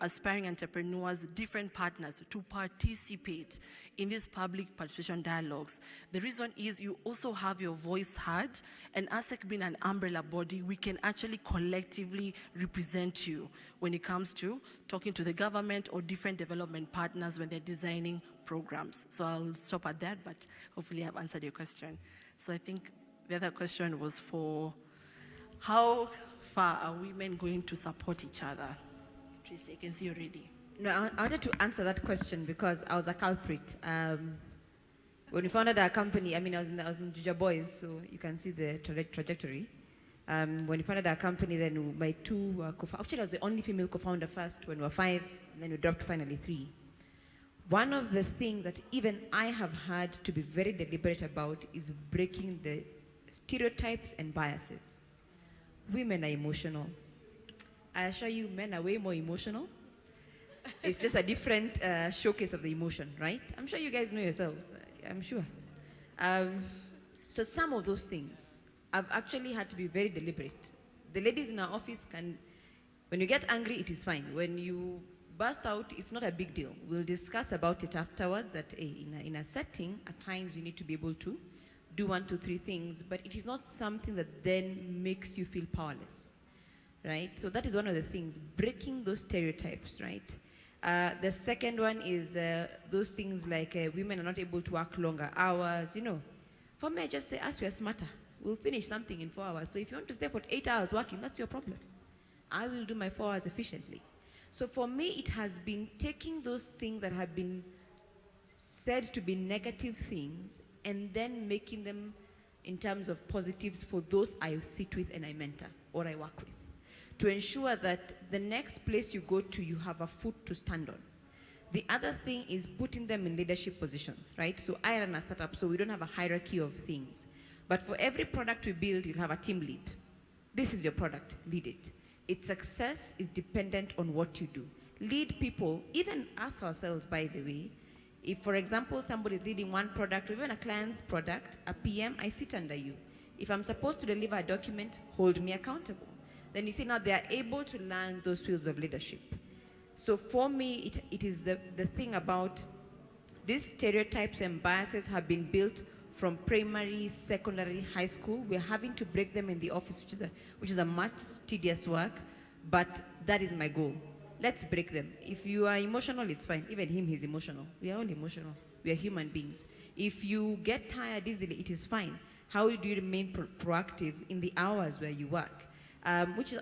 aspiring entrepreneurs, different partners to participate in these public participation dialogues. The reason is you also have your voice heard, and ASEC being an umbrella body, we can actually collectively represent you when it comes to talking to the government or different development partners when they're designing programs. So I'll stop at that, but hopefully I've answered your question. So I think the other question was for how far are women going to support each other? I can see already. No, I wanted to answer that question because I was a culprit. When we founded our company, I was in Juja Boys, so you can see the trajectory. When we founded our company, then my two actually I was the only female co-founder first when we were 5, and then we dropped finally 3. One of the things that even I have had to be very deliberate about is breaking the stereotypes and biases. Women are emotional. I assure you, men are way more emotional. It's just a different showcase of the emotion, right? I'm sure you guys know yourselves. I'm sure. So some of those things, I've actually had to be very deliberate. The ladies in our office can, when you get angry, it is fine. When you burst out, it's not a big deal. We'll discuss about it afterwards that in a setting, at times you need to be able to do 1, 2, 3 things, but it is not something that then makes you feel powerless. Right? So that is one of the things, breaking those stereotypes, right? The second one is those things like women are not able to work longer hours, For me, I just say, as we are smarter, we'll finish something in 4 hours. So if you want to stay for 8 hours working, that's your problem. I will do my 4 hours efficiently. So for me, it has been taking those things that have been said to be negative things and then making them in terms of positives for those I sit with and I mentor or I work with, to ensure that the next place you go to, you have a foot to stand on. The other thing is putting them in leadership positions, right? So I run a startup, so we don't have a hierarchy of things. But for every product we build, you'll have a team lead. This is your product, lead it. Its success is dependent on what you do. Lead people, even us ourselves, by the way. If, for example, somebody is leading one product, or even a client's product, a PM, I sit under you. If I'm supposed to deliver a document, hold me accountable. Then you see now they are able to learn those skills of leadership. So for me, it is the thing about these stereotypes and biases have been built from primary, secondary, high school. We're having to break them in the office, which is a much tedious work, but that is my goal. Let's break them. If you are emotional, it's fine. Even him, he's emotional. We are all emotional. We are human beings. If you get tired easily, it is fine. How do you remain proactive in the hours where you work? Which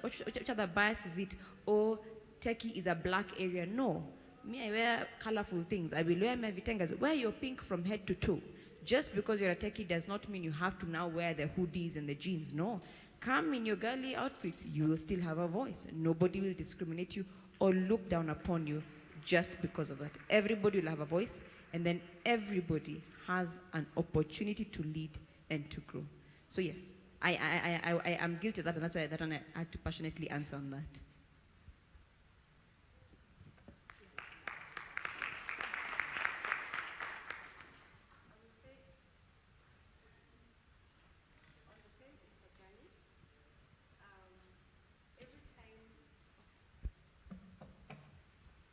other bias is it? Oh, techie is a black area. No. Me, I wear colorful things. I will wear my vitengas. Wear your pink from head to toe. Just because you're a techie does not mean you have to now wear the hoodies and the jeans. No. Come in your girly outfits. You will still have a voice. Nobody will discriminate you or look down upon you just because of that. Everybody will have a voice, and then everybody has an opportunity to lead and to grow. So yes, I am guilty of that, and that's why I had to passionately answer on that.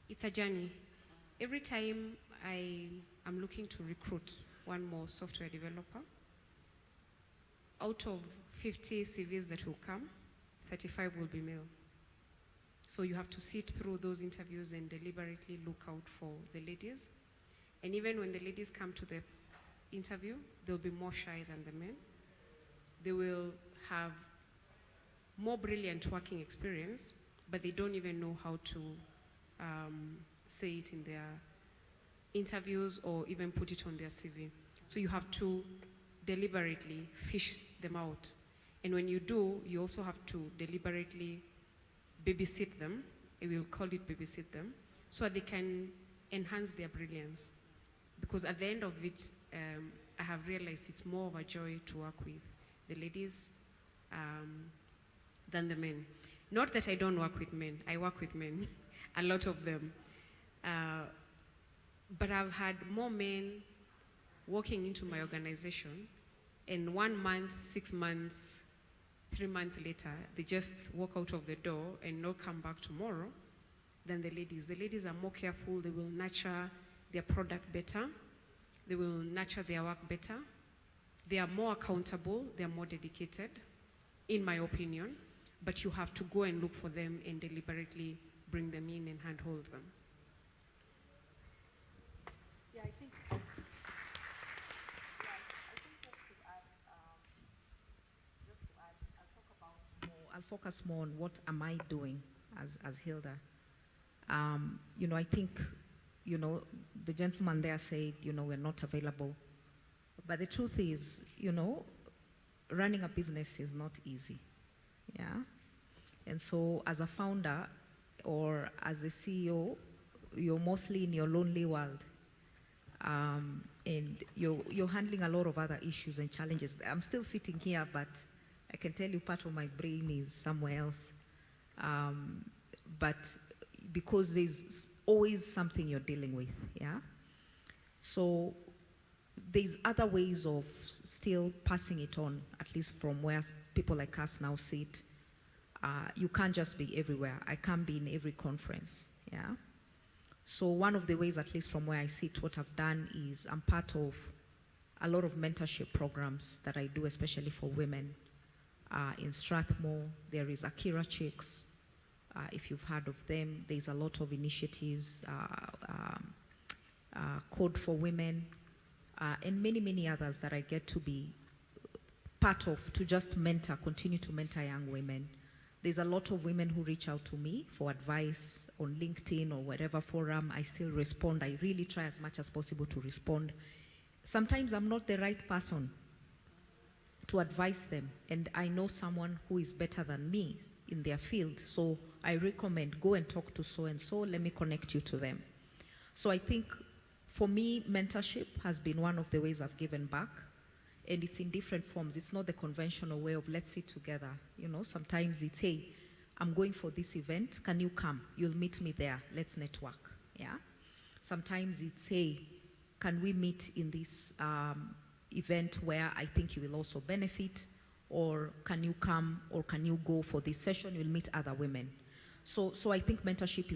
It's a journey. Every time I am looking to recruit one more software developer, out of 50 CVs that will come, 35 will be male. So you have to sit through those interviews and deliberately look out for the ladies. And even when the ladies come to the interview, they'll be more shy than the men. They will have more brilliant working experience, but they don't even know how to say it in their interviews or even put it on their CV. So you have to deliberately fish them out. And when you do, you also have to deliberately babysit them. We will call it babysit them, so that they can enhance their brilliance. Because at the end of it, I have realized it's more of a joy to work with the ladies than the men. Not that I don't work with men, I work with men, a lot of them. But I've had more men walking into my organization, and 1 month, 6 months, 3 months later, they just walk out of the door and not come back tomorrow than the ladies. The ladies are more careful, they will nurture their product better, they will nurture their work better, they are more accountable, they are more dedicated, in my opinion, but you have to go and look for them and deliberately bring them in and handhold them. Yeah, I think I'll focus more on what am I doing as Hilda. I think, the gentleman there said, we're not available. But the truth is, running a business is not easy. Yeah. And so as a founder or as a CEO, you're mostly in your lonely world. And you're handling a lot of other issues and challenges. I'm still sitting here, but I can tell you part of my brain is somewhere else. But because there's always something you're dealing with, yeah? So there's other ways of still passing it on, at least from where people like us now sit. You can't just be everywhere. I can't be in every conference, yeah? So one of the ways, at least from where I sit, what I've done is I'm part of a lot of mentorship programs that I do, especially for women. In Strathmore, there is Akira Chicks. If you've heard of them, there's a lot of initiatives, Code for Women, and many, many others that I get to be part of, to just mentor, continue to mentor young women. There's a lot of women who reach out to me for advice on LinkedIn or whatever forum. I still respond. I really try as much as possible to respond. Sometimes I'm not the right person to advise them, and I know someone who is better than me in their field, so I recommend, go and talk to so-and-so, let me connect you to them. So I think for me, mentorship has been one of the ways I've given back, and it's in different forms. It's not the conventional way of let's sit together. Sometimes it's, hey, I'm going for this event, can you come? You'll meet me there, let's network, yeah? Sometimes it's, hey, can we meet in this event where I think you will also benefit, or can you come, or can you go for this session, you'll meet other women. So I think mentorship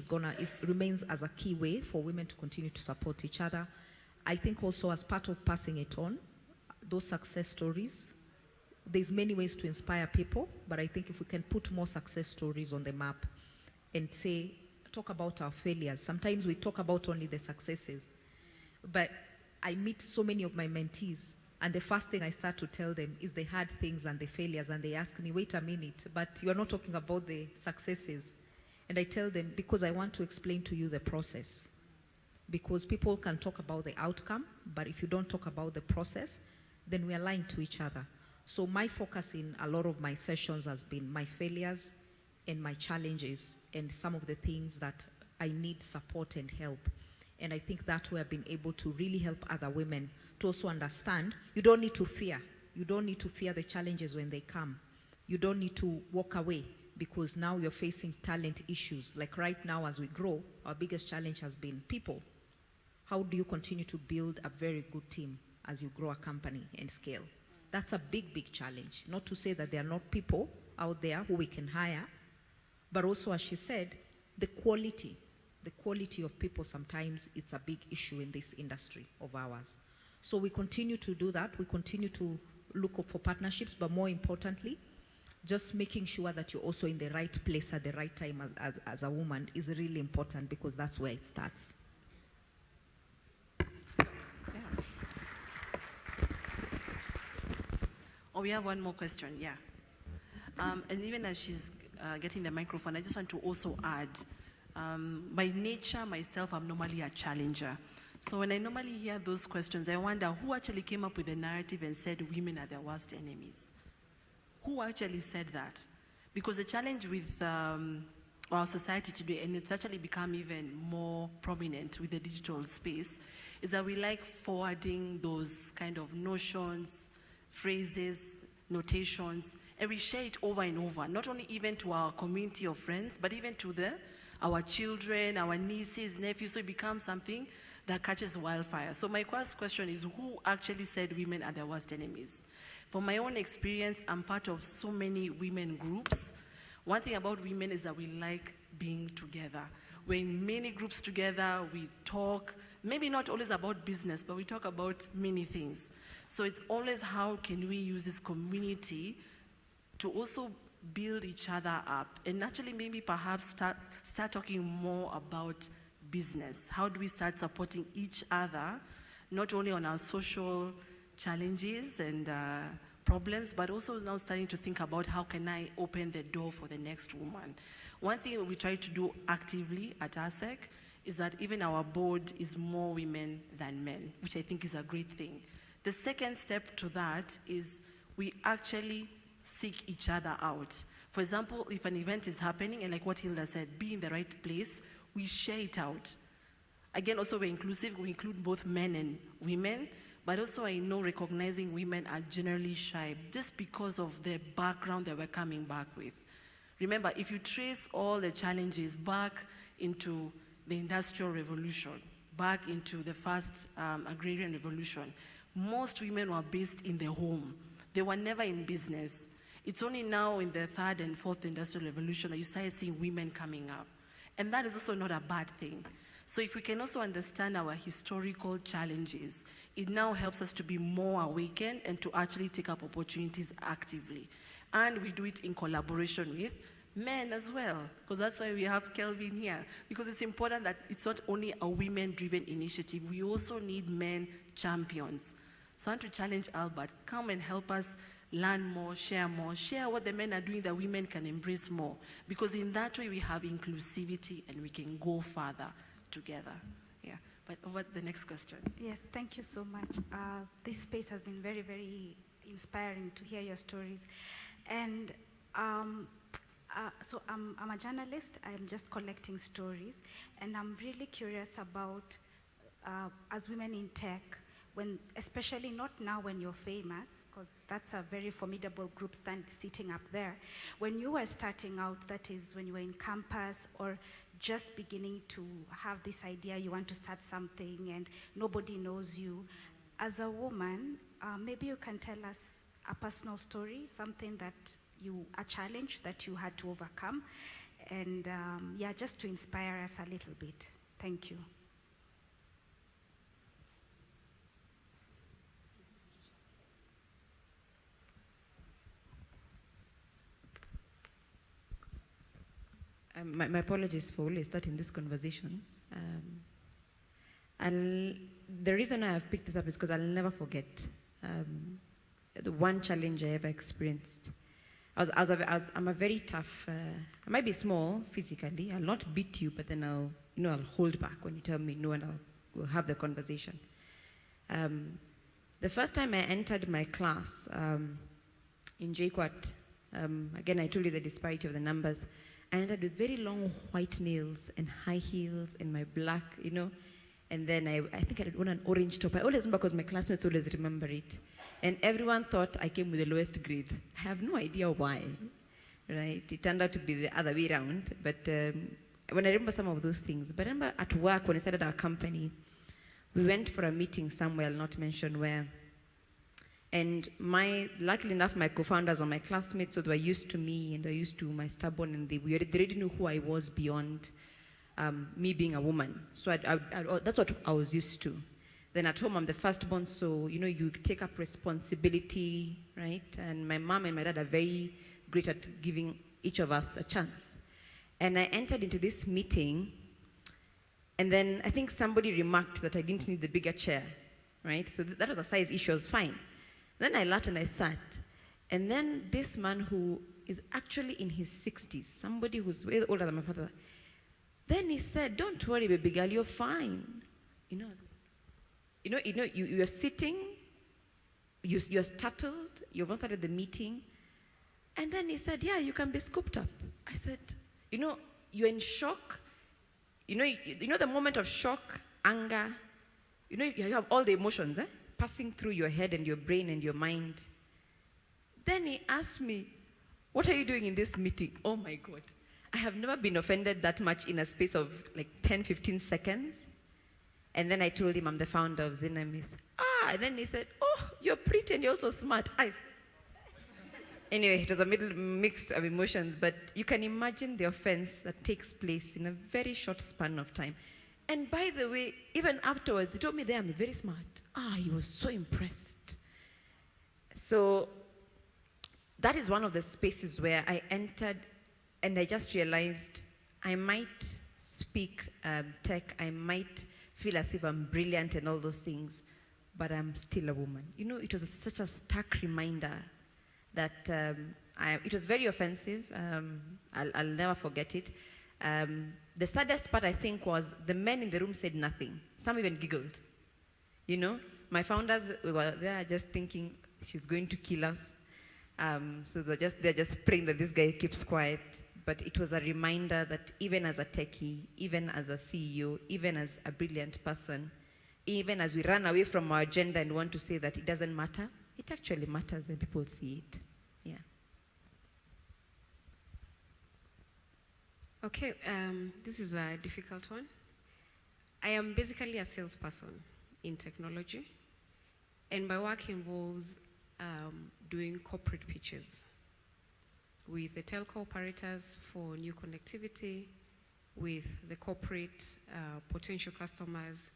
remains as a key way for women to continue to support each other. I think also as part of passing it on, those success stories, there's many ways to inspire people, but I think if we can put more success stories on the map and say, talk about our failures. Sometimes we talk about only the successes, but I meet so many of my mentees, and the first thing I start to tell them is the hard things and the failures, and they ask me, wait a minute, but you're not talking about the successes. And I tell them, because I want to explain to you the process. Because people can talk about the outcome, but if you don't talk about the process, then we are lying to each other. So my focus in a lot of my sessions has been my failures and my challenges and some of the things that I need support and help. And I think that way I've been able to really help other women to also understand you don't need to fear. You don't need to fear the challenges when they come. You don't need to walk away because now you're facing talent issues. Like right now as we grow, our biggest challenge has been people. How do you continue to build a very good team as you grow a company and scale? That's a big, big challenge. Not to say that there are not people out there who we can hire, but also, as she said, the quality of people, sometimes it's a big issue in this industry of ours. So we continue to do that. We continue to look for partnerships, but more importantly, just making sure that you're also in the right place at the right time as a woman is really important, because that's where it starts. Yeah. Oh, we have one more question, yeah. And even as she's getting the microphone, I just want to also add, by nature, myself, I'm normally a challenger. So when I normally hear those questions, I wonder who actually came up with the narrative and said women are their worst enemies? Who actually said that? Because the challenge with our society today, and it's actually become even more prominent with the digital space, is that we like forwarding those kind of notions, phrases, notations, and we share it over and over, not only even to our community of friends, but even to our children, our nieces, nephews, so it becomes something that catches wildfire. So my first question is, who actually said women are their worst enemies? From my own experience, I'm part of so many women groups. One thing about women is that we like being together. We're in many groups together, we talk, maybe not always about business, but we talk about many things. So it's always how can we use this community to also build each other up and actually maybe perhaps start talking more about business. How do we start supporting each other, not only on our social challenges and problems, but also now starting to think about how can I open the door for the next woman. One thing we try to do actively at ASEC is that even our board is more women than men, which I think is a great thing. The second step to that is we actually seek each other out. For example, if an event is happening, and like what Hilda said, be in the right place, we share it out. Again, also we're inclusive, we include both men and women, but also I know recognizing women are generally shy just because of the background that we're coming back with. Remember, if you trace all the challenges back into the Industrial Revolution, back into the first agrarian revolution, most women were based in the home. They were never in business. It's only now in the third and fourth Industrial Revolution that you start seeing women coming up. And that is also not a bad thing. So if we can also understand our historical challenges, it now helps us to be more awakened and to actually take up opportunities actively. And we do it in collaboration with men as well, because that's why we have Kelvin here, because it's important that it's not only a women-driven initiative, we also need men champions. So I want to challenge Albert, come and help us learn more, share what the men are doing that women can embrace more, because in that way we have inclusivity and we can go further together. Yeah, but over the next question. Yes, thank you so much. This space has been very, very inspiring to hear your stories. And so I'm a journalist. I'm just collecting stories. And I'm really curious about, as women in tech, especially not now when you're famous, because that's a very formidable group sitting up there. When you were starting out, that is when you were in campus or just beginning to have this idea you want to start something and nobody knows you. As a woman, maybe you can tell us a personal story, something that a challenge that you had to overcome, and yeah, just to inspire us a little bit. Thank you. My apologies for always starting these conversations. And the reason I have picked this up is because I'll never forget the one challenge I ever experienced. I'm a very tough, I might be small physically, I'll not beat you, but then I'll hold back when you tell me no, and we'll have the conversation. The first time I entered my class in JKUAT, again, I told you the disparity of the numbers. I entered with very long white nails and high heels and my black, and then I think I had worn an orange top. I always remember because my classmates always remember it. And everyone thought I came with the lowest grade. I have no idea why, right? It turned out to be the other way around. But when I remember some of those things, but I remember at work when I started our company, we went for a meeting somewhere, I'll not mention where. And luckily enough, my co-founders or my classmates, so they were used to me and they're used to my stubborn, and they already knew who I was beyond me being a woman. So that's what I was used to. Then at home, I'm the firstborn, so you take up responsibility, right? And my mom and my dad are very great at giving each of us a chance. And I entered into this meeting, and then I think somebody remarked that I didn't need the bigger chair, right? So that was a size issue, it was fine. Then I laughed and I sat. And then this man who is actually in his 60s, somebody who's way older than my father. Then he said, don't worry, baby girl, you're fine. You're sitting, you're startled, you've not started the meeting. And then he said, yeah, you can be scooped up. I said, you're in shock. You know the moment of shock, anger. You have all the emotions passing through your head and your brain and your mind. Then he asked me, what are you doing in this meeting? Oh my God. I have never been offended that much in a space of like 10, 15 seconds. And then I told him I'm the founder of Zinamis. And then he said, oh, you're pretty and you're also smart. Anyway, it was a mix of emotions, but you can imagine the offense that takes place in a very short span of time. And by the way, even afterwards, he told me I'm very smart. He was so impressed. So that is one of the spaces where I entered and I just realized I might speak tech, I might feel as if I'm brilliant and all those things, but I'm still a woman. It was such a stark reminder that it was very offensive. I'll never forget it. The saddest part, I think, was the men in the room said nothing. Some even giggled. My founders were there just thinking, she's going to kill us. So they're just praying that this guy keeps quiet. But it was a reminder that even as a techie, even as a CEO, even as a brilliant person, even as we run away from our agenda and want to say that it doesn't matter, it actually matters and people see it. Yeah. Okay, this is a difficult one. I am basically a salesperson in technology, and my work involves doing corporate pitches with the telco operators for new connectivity, with the corporate potential customers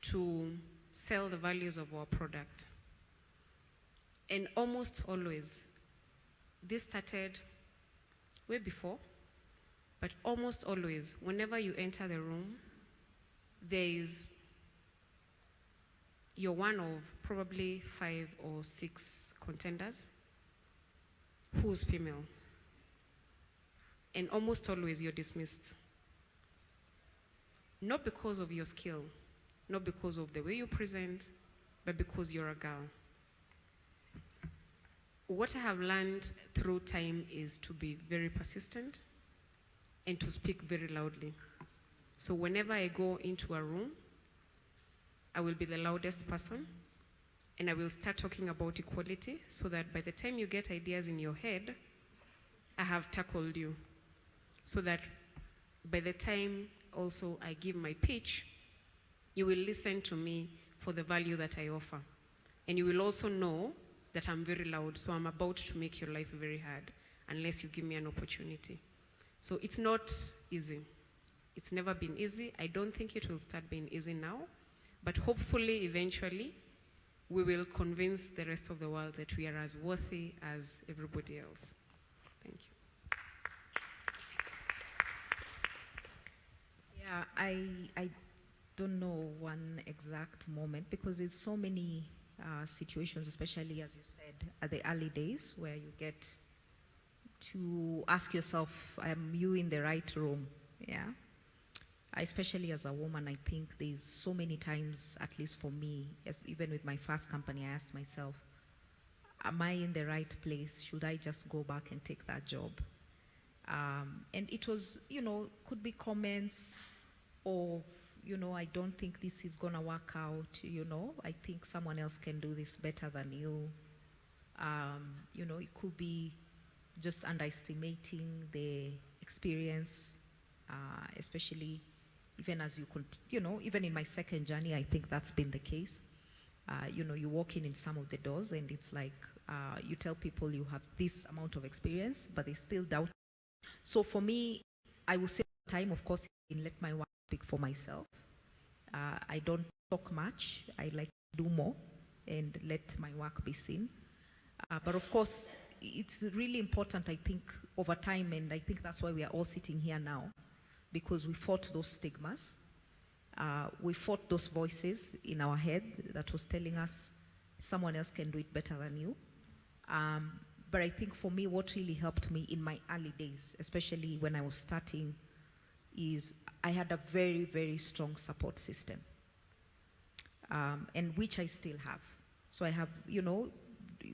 to sell the values of our product. And almost always, this started way before, but almost always, whenever you enter the room, you're one of probably 5 or 6 contenders who's female. And almost always you're dismissed. Not because of your skill, not because of the way you present, but because you're a girl. What I have learned through time is to be very persistent and to speak very loudly. So whenever I go into a room, I will be the loudest person, and I will start talking about equality so that by the time you get ideas in your head, I have tackled you. So that by the time also I give my pitch, you will listen to me for the value that I offer. And you will also know that I'm very loud, so I'm about to make your life very hard unless you give me an opportunity. So it's not easy. It's never been easy. I don't think it will start being easy now, but hopefully, eventually, we will convince the rest of the world that we are as worthy as everybody else. Thank you. Yeah, I don't know one exact moment because there's so many situations, especially as you said, at the early days where you get to ask yourself, am you in the right room? Yeah. Especially as a woman, I think there's so many times, at least for me, even with my first company, I asked myself, am I in the right place? Should I just go back and take that job? And it was, could be comments of, I don't think this is going to work out, I think someone else can do this better than you. It could be just underestimating the experience, especially even as even in my second journey, I think that's been the case. You walk in some of the doors and it's like, you tell people you have this amount of experience, but they still doubt. So for me, I will say time, of course, let my work speak for myself. I don't talk much. I like to do more and let my work be seen. But of course, it's really important, I think, over time, and I think that's why we are all sitting here now, because we fought those stigmas. We fought those voices in our head that was telling us someone else can do it better than you. But I think for me, what really helped me in my early days, especially when I was starting, is I had a very, very strong support system, and which I still have. So I have, you know,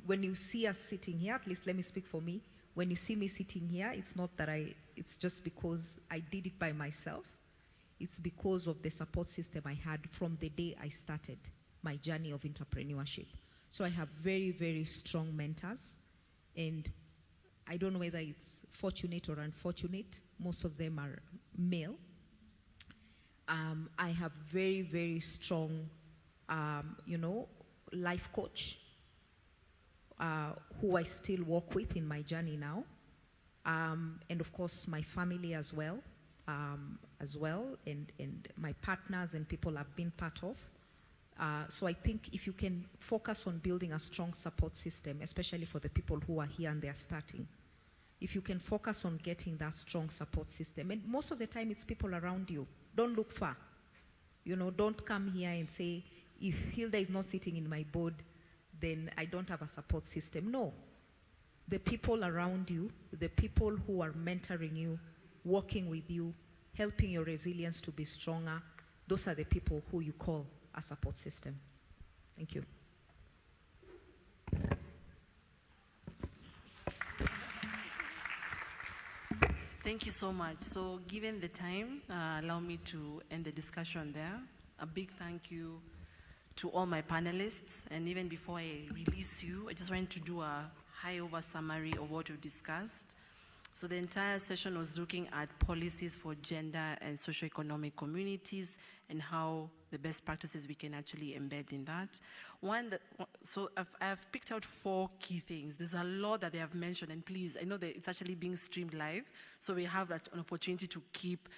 when you see us sitting here, at least let me speak for me, when you see me sitting here, it's not that it's just because I did it by myself. It's because of the support system I had from the day I started my journey of entrepreneurship. So I have very, very strong mentors, and I don't know whether it's fortunate or unfortunate. Most of them are male. I have very, very strong, you know, life coach who I still work with in my journey now. And of course, my family as well, and my partners and people I've been part of. So I think if you can focus on building a strong support system, especially for the people who are here and they're starting, if you can focus on getting that strong support system, and most of the time it's people around you. Don't look far. You know, don't come here and say, if Hilda is not sitting in my board, then I don't have a support system. No. The people around you, the people who are mentoring you, working with you, helping your resilience to be stronger, those are the people who you call a support system. Thank you. Thank you so much. So given the time, allow me to end the discussion there. A big thank you to all my panelists. And even before I release you, I just wanted to do a high-over summary of what we've discussed. So the entire session was looking at policies for gender and socioeconomic communities and how the best practices we can actually embed in that. I've picked out 4 key things. There's a lot that they have mentioned, and please, I know that it's actually being streamed live, so we have an opportunity to keep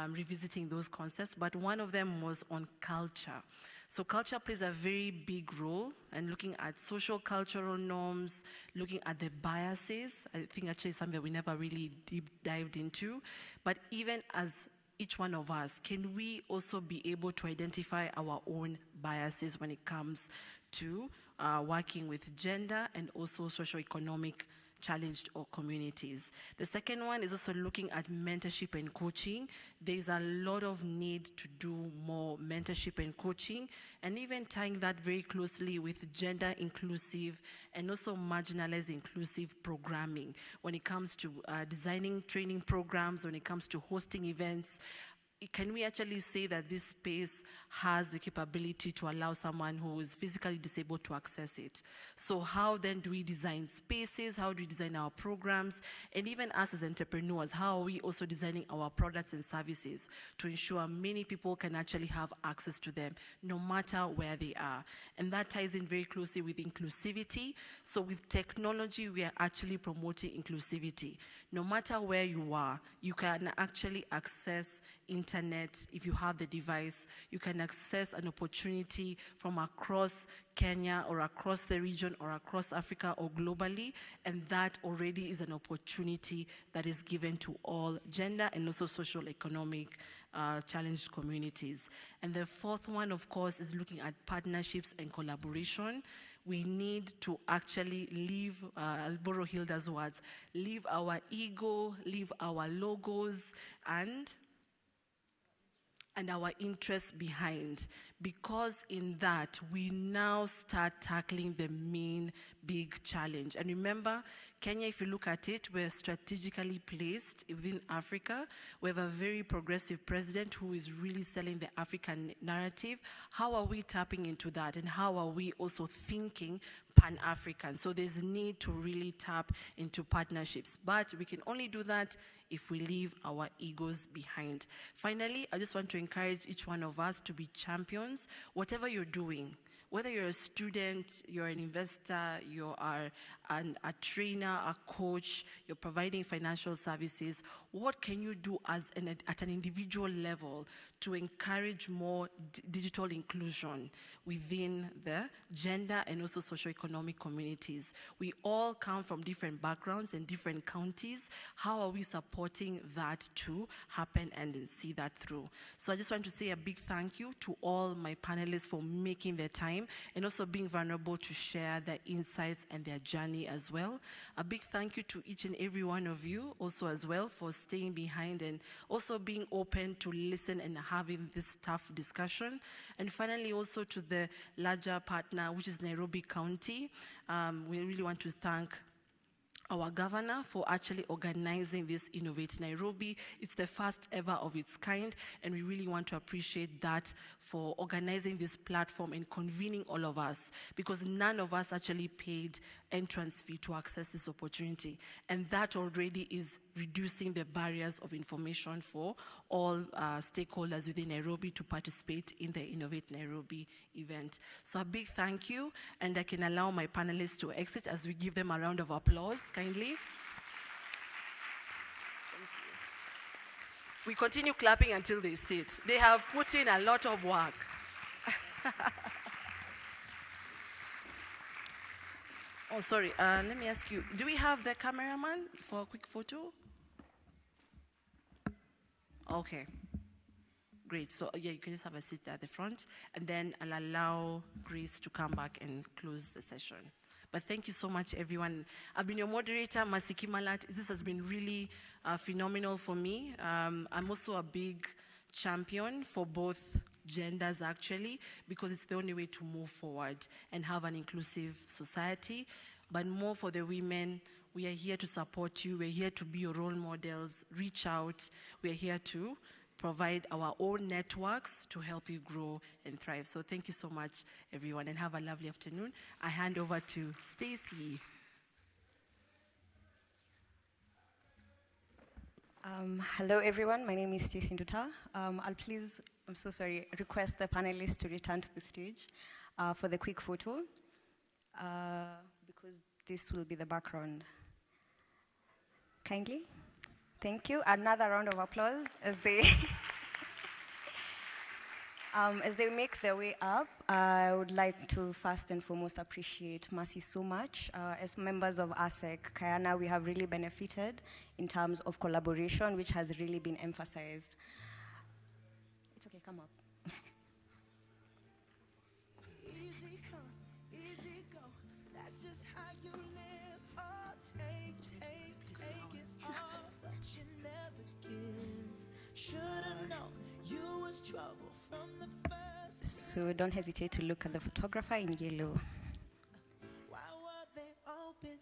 revisiting those concepts, but one of them was on culture. So culture plays a very big role in looking at social cultural norms, looking at the biases. I think actually something we never really deep dived into. But even as each one of us, can we also be able to identify our own biases when it comes to working with gender and also socioeconomic challenged or communities? The second one is also looking at mentorship and coaching. There's a lot of need to do more mentorship and coaching, and even tying that very closely with gender inclusive and also marginalized inclusive programming when it comes to designing training programs, when it comes to hosting events. Can we actually say that this space has the capability to allow someone who is physically disabled to access it? So how then do we design spaces? How do we design our programs? And even us as entrepreneurs, how are we also designing our products and services to ensure many people can actually have access to them, no matter where they are? And that ties in very closely with inclusivity. So with technology, we are actually promoting inclusivity. No matter where you are, you can actually access internet. If you have the device, you can access an opportunity from across Kenya or across the region or across Africa or globally, and that already is an opportunity that is given to all gender and also social economic challenged communities. And the fourth one, of course, is looking at partnerships and collaboration. We need to actually leave, I'll borrow Hilda's words, leave our ego, leave our logos, and our interests behind, because in that we now start tackling the main big challenge. And remember, Kenya, if you look at it, we're strategically placed within Africa. We have a very progressive president who is really selling the African narrative. How are we tapping into that, and how are we also thinking Pan-African? So there's need to really tap into partnerships, but we can only do that if we leave our egos behind. Finally, I just want to encourage each one of us to be champions. Whatever you're doing, whether you're a student, you're an investor, you are a trainer, a coach, you're providing financial services, what can you do at an individual level to encourage more digital inclusion within the gender and also socioeconomic communities? We all come from different backgrounds and different counties. How are we supporting that to happen and see that through? So I just want to say a big thank you to all my panelists for making their time and also being vulnerable to share their insights and their journey as well. A big thank you to each and every one of you also as well for staying behind and also being open to listen and having this tough discussion. And finally also to the larger partner, which is Nairobi County. We really want to thank our governor for actually organizing this Innovate Nairobi. It's the first ever of its kind, and we really want to appreciate that for organizing this platform and convening all of us, because none of us actually paid entrance fee to access this opportunity. And that already is reducing the barriers of information for all stakeholders within Nairobi to participate in the Innovate Nairobi event. So a big thank you, and I can allow my panelists to exit as we give them a round of applause, kindly. We continue clapping until they sit. They have put in a lot of work. Oh, sorry, let me ask you, do we have the cameraman for a quick photo? Okay, great. So yeah, you can just have a seat there at the front, and then I'll allow Grace to come back and close the session. But thank you so much, everyone. I've been your moderator, Masiki Malat. This has been really phenomenal for me. I'm also a big champion for both genders, actually, because it's the only way to move forward and have an inclusive society. But more for the women, we are here to support you. We're here to be your role models. Reach out. We're here to provide our own networks to help you grow and thrive. So thank you so much, everyone, and have a lovely afternoon. I hand over to Stacy. Hello, everyone. My name is Stacy Nduta. I'll please, request the panelists to return to the stage for the quick photo, because this will be the background. Kindly. Thank you. Another round of applause as they make their way up. I would like to first and foremost appreciate Mercy so much. As members of ASEC, Kayana, we have really benefited in terms of collaboration, which has really been emphasized. It's okay, come up. Easy come, easy go. That's just how you live. Oh, take it all, but you never give. Should've known you was trouble from the first. So don't hesitate to look at the photographer in yellow. Why were they open?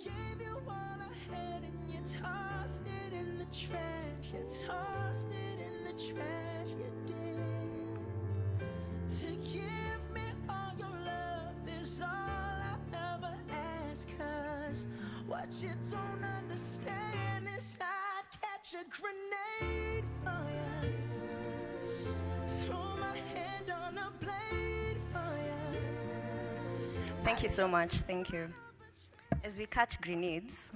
Gave you all I had and you tossed it in the trash. You tossed it in the trash. You did. To give me all your love is all I ever ask. 'Cause what you don't understand is I'd catch a grenade for you. Throw my hand on a blade for you. Thank you so much. Thank you. As we catch grenades,